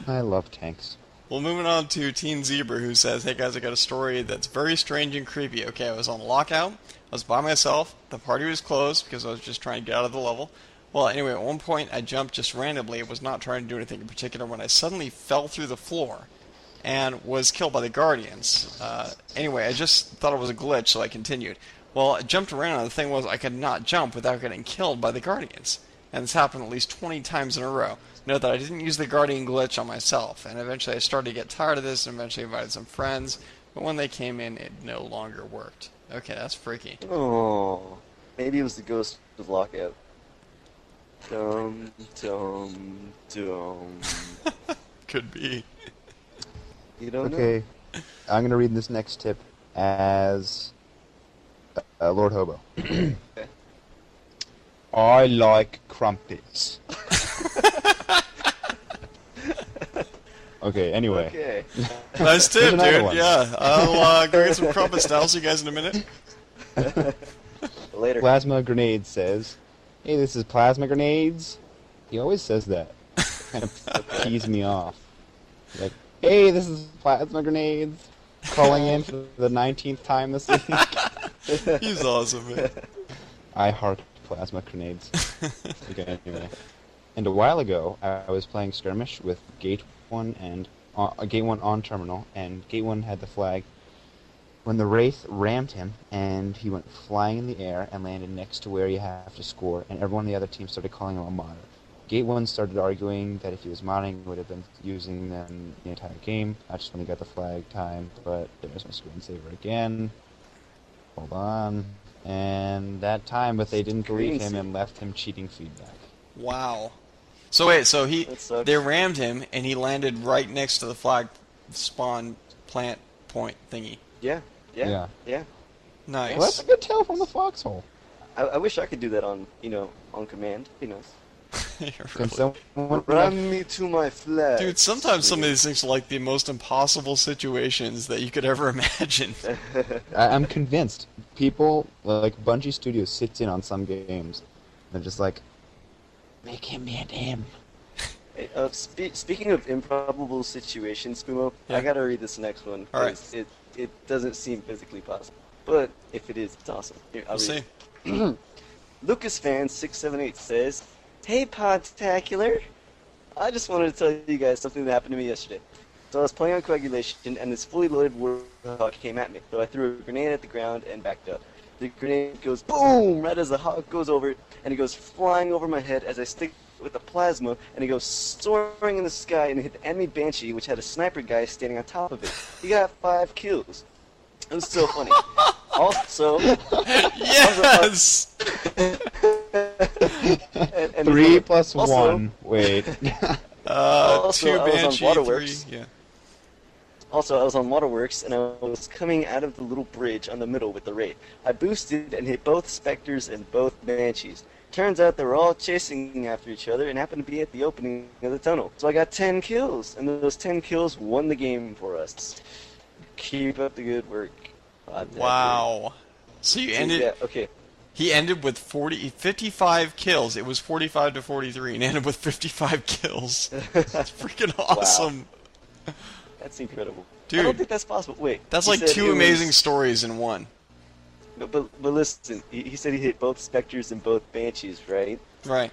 [SPEAKER 6] I love tanks.
[SPEAKER 3] Well, moving on to Teen Zebra, who says, "Hey guys, I got a story that's very strange and creepy. Okay, I was on lockout. I was by myself. The party was closed because I was just trying to get out of the level. Well, anyway, at one point I jumped just randomly. I was not trying to do anything in particular when I suddenly fell through the floor and was killed by the Guardians. Anyway, I just thought it was a glitch, so I continued. Well, I jumped around, and the thing was I could not jump without getting killed by the Guardians. And this happened at least 20 times in a row. Note that I didn't use the Guardian glitch on myself, and eventually I started to get tired of this and eventually invited some friends, but when they came in, it no longer worked." Okay, that's freaky.
[SPEAKER 4] Oh, maybe it was the ghost of lockout. Dum, dum, dum.
[SPEAKER 3] Could be.
[SPEAKER 4] You don't
[SPEAKER 6] Okay, I'm going to read this next tip as Lord Hobo.
[SPEAKER 4] Okay.
[SPEAKER 6] I like crumpets. Okay, anyway.
[SPEAKER 4] Okay.
[SPEAKER 3] Nice tip,
[SPEAKER 6] Here's another
[SPEAKER 3] dude.
[SPEAKER 6] one.
[SPEAKER 3] Yeah, I'll go get some crumpets now. See you guys in a minute.
[SPEAKER 4] Later.
[SPEAKER 6] Plasma Grenade says, "Hey, this is Plasma Grenades." He always says that. Kind of pees me off. Like, "Hey, this is Plasma Grenades." Calling in for the 19th time this week.
[SPEAKER 3] He's awesome, man.
[SPEAKER 6] I heart Plasma Grenades. Okay, anyway. And a while ago, I was playing skirmish with Gate 1 and Gate 1 on terminal, and Gate 1 had the flag. When the Wraith rammed him, and he went flying in the air and landed next to where you have to score, and everyone on the other team started calling him a modder. Gate 1 started arguing that if he was modding, he would have been using them the entire game, not just when he got the flag time, but there's my screensaver again. Hold on. And that time, but they didn't believe him and left him cheating feedback.
[SPEAKER 3] Wow. So wait, so they rammed him, and he landed right next to the flag spawn plant point thingy.
[SPEAKER 4] Yeah.
[SPEAKER 3] Nice.
[SPEAKER 6] Well, that's a good tell from the Foxhole.
[SPEAKER 4] I wish I could do that on command. Be nice.
[SPEAKER 6] Can someone
[SPEAKER 4] Run me to my flag.
[SPEAKER 3] Dude, sometimes some of these things are like the most impossible situations that you could ever imagine.
[SPEAKER 6] I'm convinced people, like Bungie Studios, sits in on some games. They're just like, make him and him.
[SPEAKER 4] Hey, speaking of improbable situations, Fumo,
[SPEAKER 3] Yeah.
[SPEAKER 4] I gotta read this next one.
[SPEAKER 3] All right.
[SPEAKER 4] It doesn't seem physically possible, but if it is, it's awesome. Here, I'll
[SPEAKER 3] We'll
[SPEAKER 4] read
[SPEAKER 3] see.
[SPEAKER 4] it. LucasFan678 says, "Hey Podtacular, I just wanted to tell you guys something that happened to me yesterday. So I was playing on Coagulation, and this fully loaded Warthog came at me. So I threw a grenade at the ground and backed up. The grenade goes boom right as the hog goes over, and it goes flying over my head as I stick with the plasma, and it goes soaring in the sky and hit the enemy Banshee, which had a sniper guy standing on top of it. He got 5 kills. It was so funny. Also,
[SPEAKER 3] yes.
[SPEAKER 4] and
[SPEAKER 6] 3 plus
[SPEAKER 4] also,
[SPEAKER 6] 1. Wait.
[SPEAKER 4] Also,
[SPEAKER 3] 2
[SPEAKER 4] I was on
[SPEAKER 3] Banshee,
[SPEAKER 4] Waterworks.
[SPEAKER 3] 3, yeah.
[SPEAKER 4] Also, I was on Waterworks, and I was coming out of the little bridge on the middle with the Wraith. I boosted and hit both Spectres and both Banshees. Turns out they were all chasing after each other and happened to be at the opening of the tunnel. So I got 10 kills, and those 10 kills won the game for us. Keep up the good work.
[SPEAKER 3] Wow. So you ended...
[SPEAKER 4] Yeah, okay.
[SPEAKER 3] He ended with 55 kills. It was 45 to 43, and ended with 55 kills. That's freaking awesome.
[SPEAKER 4] Wow. That's incredible.
[SPEAKER 3] Dude.
[SPEAKER 4] I don't think that's possible. Wait.
[SPEAKER 3] That's
[SPEAKER 4] he
[SPEAKER 3] like
[SPEAKER 4] said
[SPEAKER 3] 2 amazing stories in one.
[SPEAKER 4] No, but listen, he said he hit both Spectres and both Banshees, right?
[SPEAKER 3] Right.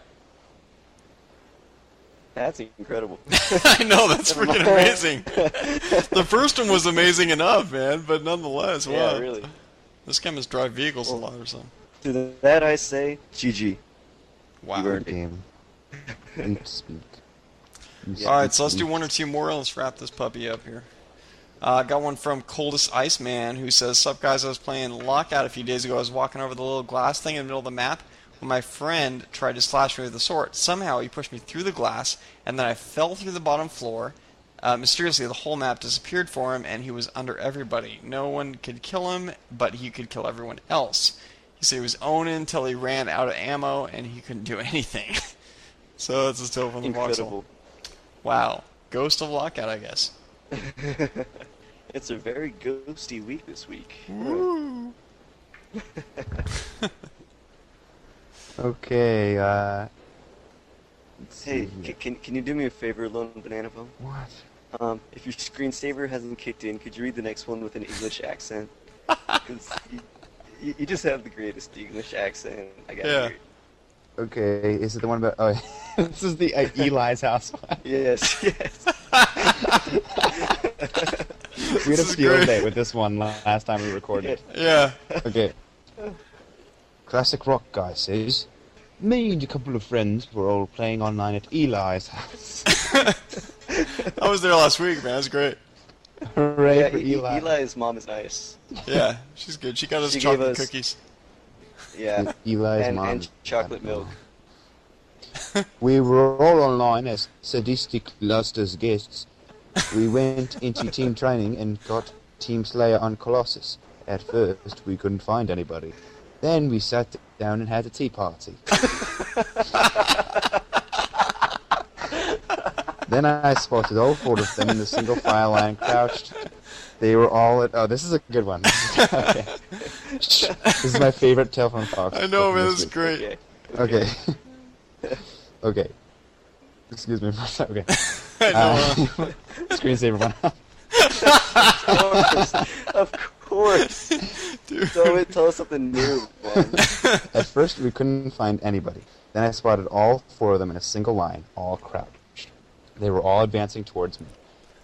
[SPEAKER 4] That's incredible.
[SPEAKER 3] I know, that's freaking amazing. The first one was amazing enough, man, but nonetheless, wow.
[SPEAKER 4] Yeah, really.
[SPEAKER 3] This guy must drive vehicles a lot or something.
[SPEAKER 4] To that I say, GG.
[SPEAKER 3] Wow.
[SPEAKER 4] You earned it.
[SPEAKER 6] Game. Speak.
[SPEAKER 3] Alright, so let's do one or two more and let's wrap this puppy up here. Got one from Coldest Iceman who says, "Sup guys, I was playing Lockout a few days ago. I was walking over the little glass thing in the middle of the map when my friend tried to slash me with a sword. Somehow he pushed me through the glass and then I fell through the bottom floor. Mysteriously, the whole map disappeared for him and he was under everybody. No one could kill him, but he could kill everyone else. He said he was owning until he ran out of ammo and he couldn't do anything." So that's his tale from the Foxhole. Wow. Ghost of Lockout, I guess.
[SPEAKER 4] It's a very ghosty week this week.
[SPEAKER 3] Woo.
[SPEAKER 6] Okay,
[SPEAKER 4] Hey, can you do me a favor, LoneBananaFone?
[SPEAKER 6] What?
[SPEAKER 4] If your screensaver hasn't kicked in, could you read the next one with an English accent? 'Cause you just have the greatest English accent. I gotta hear it.
[SPEAKER 6] Okay, is it the one about... Oh, this is the Eli's house one.
[SPEAKER 4] Yes, yes.
[SPEAKER 6] We had a field day with this one last time we recorded.
[SPEAKER 3] Yeah.
[SPEAKER 6] Okay. Classic rock guy says, "Me and a couple of friends were all playing online at Eli's house."
[SPEAKER 3] I was there last week, man. That's great.
[SPEAKER 6] Hooray
[SPEAKER 4] Yeah,
[SPEAKER 6] for Eli.
[SPEAKER 4] Eli's mom is nice.
[SPEAKER 3] Yeah, she's good. She got us
[SPEAKER 4] She
[SPEAKER 3] chocolate
[SPEAKER 4] gave us-
[SPEAKER 3] cookies.
[SPEAKER 4] Yeah.
[SPEAKER 6] Eli's mom.
[SPEAKER 4] And chocolate milk.
[SPEAKER 6] We were all online as sadistic Luster's guests. We went into team training and got Team Slayer on Colossus. At first, we couldn't find anybody. Then we sat down and had a tea party. Then I spotted all four of them in the single file line crouched. They were all at... Oh, this is a good one. Okay. This is my favorite tale from Fox.
[SPEAKER 3] I know, man. This is great.
[SPEAKER 6] Okay. Okay. Excuse me for a second. Okay.
[SPEAKER 3] I know.
[SPEAKER 6] Screensaver one.
[SPEAKER 4] Of course.
[SPEAKER 3] Dude.
[SPEAKER 4] So tell us something new.
[SPEAKER 6] At first, we couldn't find anybody. Then I spotted all four of them in a single line, all crouched. They were all advancing towards me.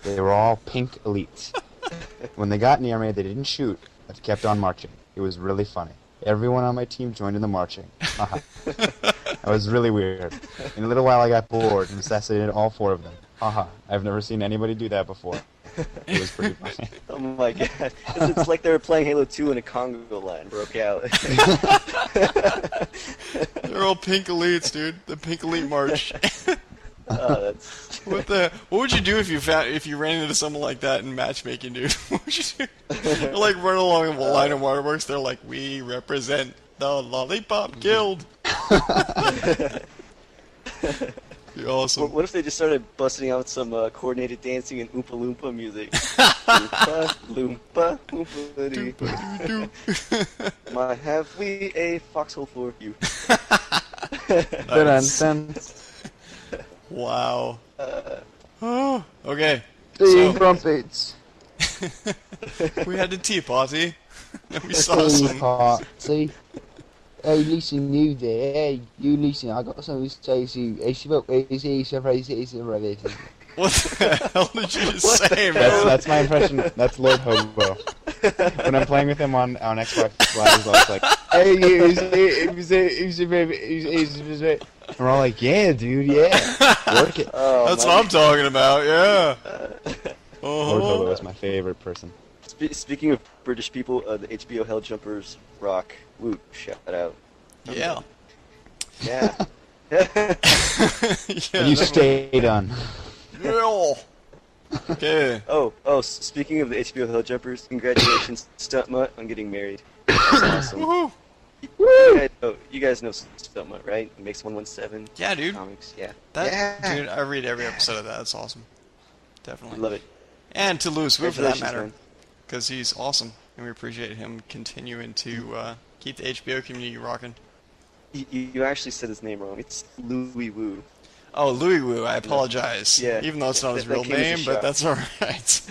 [SPEAKER 6] They were all pink elites. When they got near me, they didn't shoot, but kept on marching. It was really funny. Everyone on my team joined in the marching. That was really weird. In a little while, I got bored and assassinated all four of them. I've never seen anybody do that before. It was pretty funny.
[SPEAKER 4] Oh my god. It's like they were playing Halo 2 and a Congo line broke out.
[SPEAKER 3] They're all pink elites, dude. The pink elite march.
[SPEAKER 4] That's...
[SPEAKER 3] What would you do if you ran into someone like that in matchmaking, dude? What would you do? They're like running along a line of waterworks. They're like, "We represent the Lollipop Guild." Be awesome.
[SPEAKER 4] What if they just started busting out some coordinated dancing and Oompa Loompa music? Oompa Loompa Oompa Doo. Have we a foxhole for you?
[SPEAKER 3] Nice. Wow. Okay.
[SPEAKER 6] Singing trumpets.
[SPEAKER 3] We had the tea party. We saw
[SPEAKER 6] Tea
[SPEAKER 3] some.
[SPEAKER 6] party. Hey, listen, you there. Hey, you listen. I got something to say to you.
[SPEAKER 3] What the hell did you just say, man?
[SPEAKER 6] That's my impression. That's Lord Hobo. When I'm playing with him on Xbox Live, I was like, "Hey, and we're all like, "Yeah, dude, yeah, work it."
[SPEAKER 3] That's what I'm talking about. Yeah.
[SPEAKER 6] Lord Hobo is my favorite person.
[SPEAKER 4] Speaking of British people, the HBO Helljumpers rock. Woo, shout out.
[SPEAKER 3] Yeah.
[SPEAKER 4] Yeah.
[SPEAKER 6] And you stayed on.
[SPEAKER 3] Yeah. Okay.
[SPEAKER 4] Oh, speaking of the HBO Helljumpers, congratulations, Stunt Mutt, on getting married. That's awesome.
[SPEAKER 3] Woohoo!
[SPEAKER 4] You guys know Stunt Mutt, right? He makes 117.
[SPEAKER 3] Yeah, dude.
[SPEAKER 4] Comics, yeah.
[SPEAKER 3] Dude, I read every episode of that. That's awesome. Definitely.
[SPEAKER 4] Love it.
[SPEAKER 3] And to Louis Wu, for that
[SPEAKER 4] Congratulations,
[SPEAKER 3] matter.
[SPEAKER 4] man.
[SPEAKER 3] Because he's awesome. And we appreciate him continuing to keep the HBO community rocking.
[SPEAKER 4] You actually said his name wrong. It's Louis Wu.
[SPEAKER 3] Oh, Louis Wu, I apologize.
[SPEAKER 4] Yeah.
[SPEAKER 3] Even though it's not his
[SPEAKER 4] That
[SPEAKER 3] real
[SPEAKER 4] came as a
[SPEAKER 3] name, but
[SPEAKER 4] shock.
[SPEAKER 3] that's alright.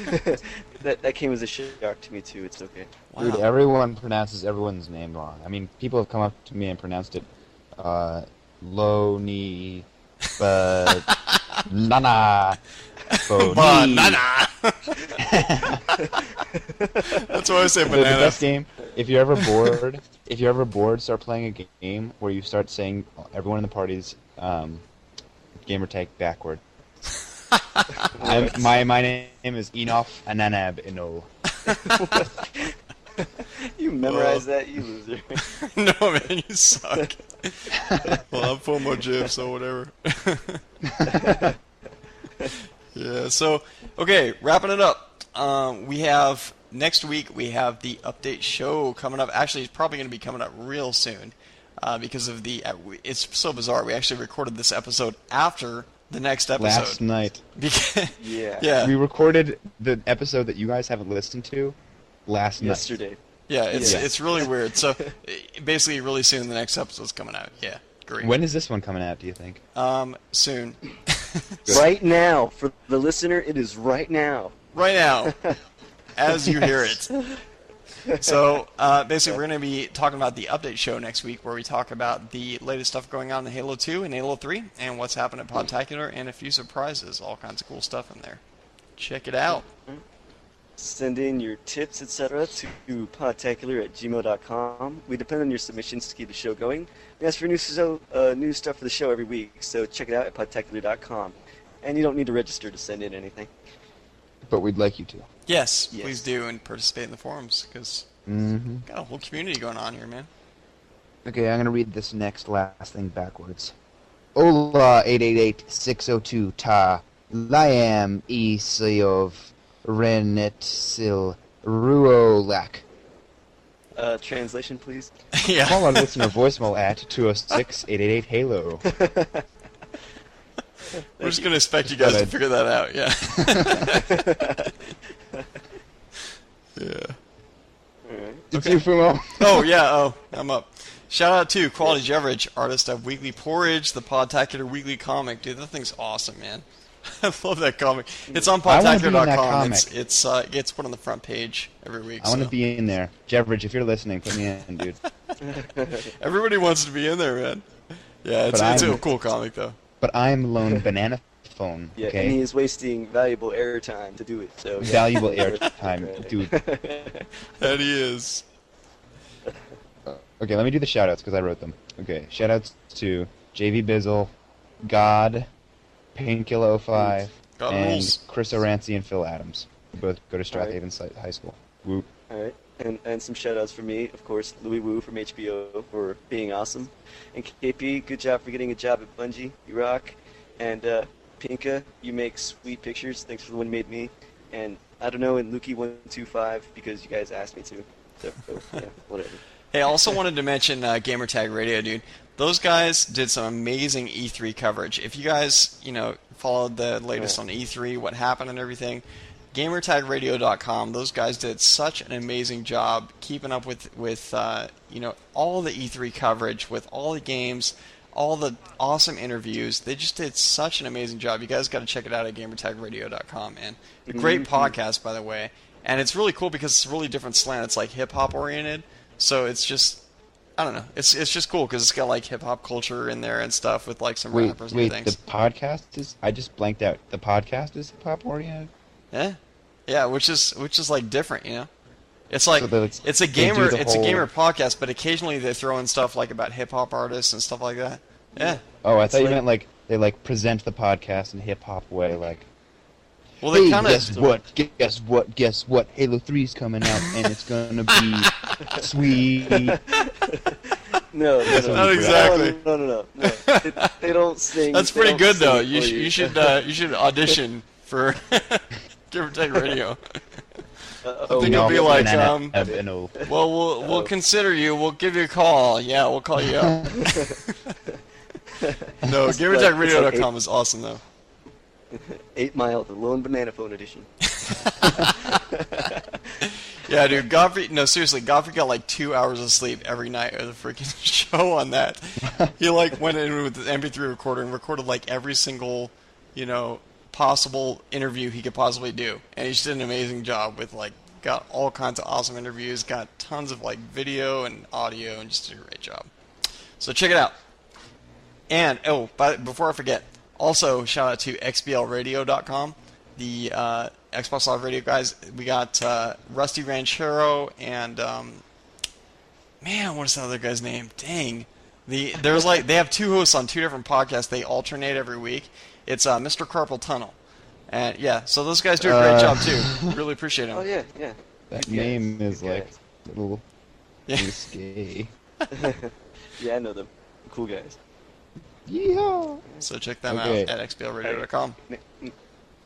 [SPEAKER 4] That came as a shock to me, too. It's okay.
[SPEAKER 3] Wow.
[SPEAKER 6] Dude, everyone pronounces everyone's name wrong. I mean, people have come up to me and pronounced it Lo-ni, but Nana.
[SPEAKER 3] Banana. That's why I say
[SPEAKER 6] The
[SPEAKER 3] banana.
[SPEAKER 6] best game. if you're ever bored, start playing a game where you start saying everyone in the party's gamer tag backward. My name is Enof Ananab Ino.
[SPEAKER 4] You memorize that, you loser.
[SPEAKER 3] No, man, you suck. Well, I'm FOMO Jib, so whatever. Yeah, so, okay, wrapping it up. Next week, we have the update show coming up. Actually, it's probably going to be coming up real soon because of it's so bizarre. We actually recorded this episode after the next episode.
[SPEAKER 6] Last night.
[SPEAKER 4] Yeah.
[SPEAKER 6] We recorded the episode that you guys haven't listened to
[SPEAKER 4] yesterday.
[SPEAKER 3] Yeah, it's really weird. So basically, really soon the next episode's coming out. Yeah, great.
[SPEAKER 6] When is this one coming out? Do you think?
[SPEAKER 3] Soon.
[SPEAKER 4] Right now, for the listener, it is right now.
[SPEAKER 3] Right now, as you hear it. So basically, we're going to be talking about the update show next week, where we talk about the latest stuff going on in Halo 2 and Halo 3, and what's happened at Podtacular, and a few surprises, all kinds of cool stuff in there. Check it out.
[SPEAKER 4] Send in your tips, etc. to podtacular@gmail.com. We depend on your submissions to keep the show going. We ask for new stuff for the show every week, so check it out at podtacular.com. And you don't need to register to send in anything.
[SPEAKER 6] But we'd like you to.
[SPEAKER 3] Yes, please do, and participate in the forums, because we've got a whole community going on here, man.
[SPEAKER 6] Okay, I'm going to read this last thing backwards. Hola 888-602 ta Liam Isiov Renetsil Ruolak.
[SPEAKER 4] Translation, please.
[SPEAKER 3] Yeah.
[SPEAKER 6] Call our listener voicemail at 206-888-HALO.
[SPEAKER 3] We're just going to expect you guys to figure that out, yeah. Yeah.
[SPEAKER 4] Alright.
[SPEAKER 6] It's you, Fumo.
[SPEAKER 3] I'm up. Shout out to Quality Jeverage, artist of Weekly Porridge, the Podtacular Weekly Comic. Dude, that thing's awesome, man. I love that comic. It's on podtacular.com. It gets put on the front page every week.
[SPEAKER 6] I want to be in there. Jeverage, if you're listening, put me in, dude.
[SPEAKER 3] Everybody wants to be in there, man. Yeah, it's a cool comic, though.
[SPEAKER 6] But I'm LoneBananaFone,
[SPEAKER 4] Yeah,
[SPEAKER 6] okay?
[SPEAKER 4] and he is wasting valuable airtime to do it. So yeah.
[SPEAKER 6] Valuable airtime, dude.
[SPEAKER 3] That he is.
[SPEAKER 6] Okay, let me do the shoutouts because I wrote them. Okay, shoutouts to JV Bizzle, God, Painkiller 05, and Chris Orancy and Phil Adams. They both go to Strathaven High School. Woo.
[SPEAKER 4] Alright, and some shoutouts for me, of course, Louis Wu from HBO for being awesome. And KP, good job for getting a job at Bungie. You rock. And Pinka, you make sweet pictures. Thanks for the one you made me. And I don't know, and Lukey125 because you guys asked me to. So, yeah, whatever.
[SPEAKER 3] Hey, I also wanted to mention Gamertag Radio, dude. Those guys did some amazing E3 coverage. If you guys, followed the latest on E3, what happened and everything, GamerTagRadio.com, those guys did such an amazing job keeping up with all the E3 coverage, with all the games, all the awesome interviews. They just did such an amazing job. You guys got to check it out at GamerTagRadio.com, man. A great podcast, by the way. And it's really cool because it's a really different slant. It's like hip-hop oriented. So it's just, I don't know. It's just cool because it's got like hip-hop culture in there and stuff with like some rappers and things.
[SPEAKER 6] The podcast is, I just blanked out. The podcast is hip-hop oriented?
[SPEAKER 3] Yeah, which is like different, It's like it's a gamer podcast, but occasionally they throw in stuff like about hip hop artists and stuff like that. Yeah.
[SPEAKER 6] Oh, I thought you meant like they like present the podcast in a hip hop way, like.
[SPEAKER 3] Well, they kind of.
[SPEAKER 6] Guess what? Halo 3's coming out, and it's gonna be sweet.
[SPEAKER 4] No,
[SPEAKER 3] not exactly.
[SPEAKER 4] No. They don't sing.
[SPEAKER 3] That's pretty good though. You should audition for Gamertag Radio. I think it'll be like, well, we'll consider you. We'll give you a call. Yeah, we'll call you up. No, GamerTagRadio.com is awesome though.
[SPEAKER 4] 8 Mile, the LoneBananaFone edition.
[SPEAKER 3] Yeah, dude, Godfrey. No, seriously, Godfrey got like 2 hours of sleep every night of the freaking show on that. He like went in with the MP3 recorder and recorded like every single, possible interview he could possibly do, and he just did an amazing job with like got all kinds of awesome interviews, got tons of like video and audio, and just did a great job. So check it out. And before I forget, also shout out to xblradio.com, the Xbox Live Radio guys. We got Rusty Ranchero and Man, what is the other guy's name? Dang. There's like they have two hosts on two different podcasts. They alternate every week. It's Mr. Carpal Tunnel, and yeah, so those guys do a great job too. Really appreciate them.
[SPEAKER 4] Oh yeah, yeah.
[SPEAKER 6] That
[SPEAKER 4] Good
[SPEAKER 6] name
[SPEAKER 4] guys.
[SPEAKER 6] is
[SPEAKER 4] Good
[SPEAKER 6] like
[SPEAKER 4] guys.
[SPEAKER 6] little risque.
[SPEAKER 4] Yeah, I know them. Cool guys.
[SPEAKER 6] Yeah.
[SPEAKER 3] So check them
[SPEAKER 6] Okay.
[SPEAKER 3] out at xblradio.com.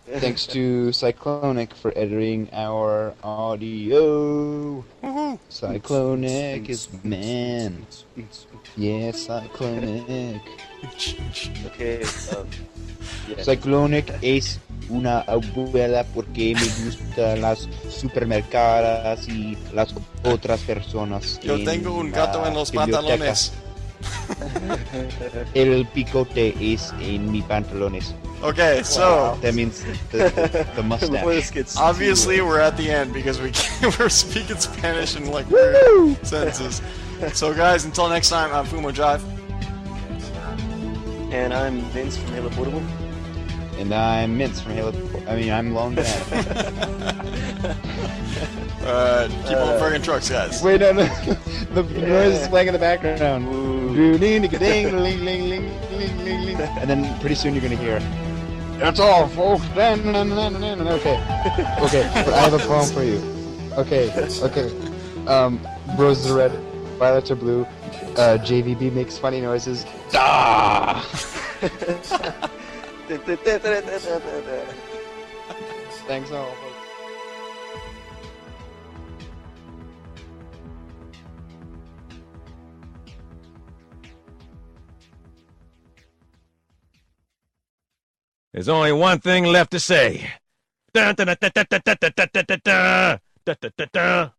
[SPEAKER 6] Thanks to Ciclonic for editing our audio.
[SPEAKER 3] Woohoo!
[SPEAKER 6] Cyclonic is man. Yeah, Cyclonic.
[SPEAKER 4] Okay. Yeah.
[SPEAKER 6] Cyclonic es una abuela porque me gustan las supermercadas y las otras personas.
[SPEAKER 3] Yo tengo un gato en los
[SPEAKER 6] biblioteca.
[SPEAKER 3] pantalones.
[SPEAKER 6] El picote es en mis pantalones.
[SPEAKER 3] Okay, so
[SPEAKER 6] that means the mustache.
[SPEAKER 3] Obviously, we're at the end because we're speaking Spanish in like weird sentences. So, guys, until next time, I'm Fumo Jive.
[SPEAKER 4] And I'm Vince from Halo Portable.
[SPEAKER 6] And I'm Mintz from I'm Lone Banana.
[SPEAKER 3] Keep on friggin' trucks, guys.
[SPEAKER 6] Wait, no. The noise is playing in the background. And then pretty soon you're gonna hear, "That's all, folks." Okay, but I have a poem for you. Okay. Roses are red, violets are blue. JVB makes funny noises. Da! Thanks all, folks.
[SPEAKER 14] There's only one thing left to say. Dun, dun, dun, dun, dun, dun, dun, dun, dun, dun, dun, dun, dun, dun.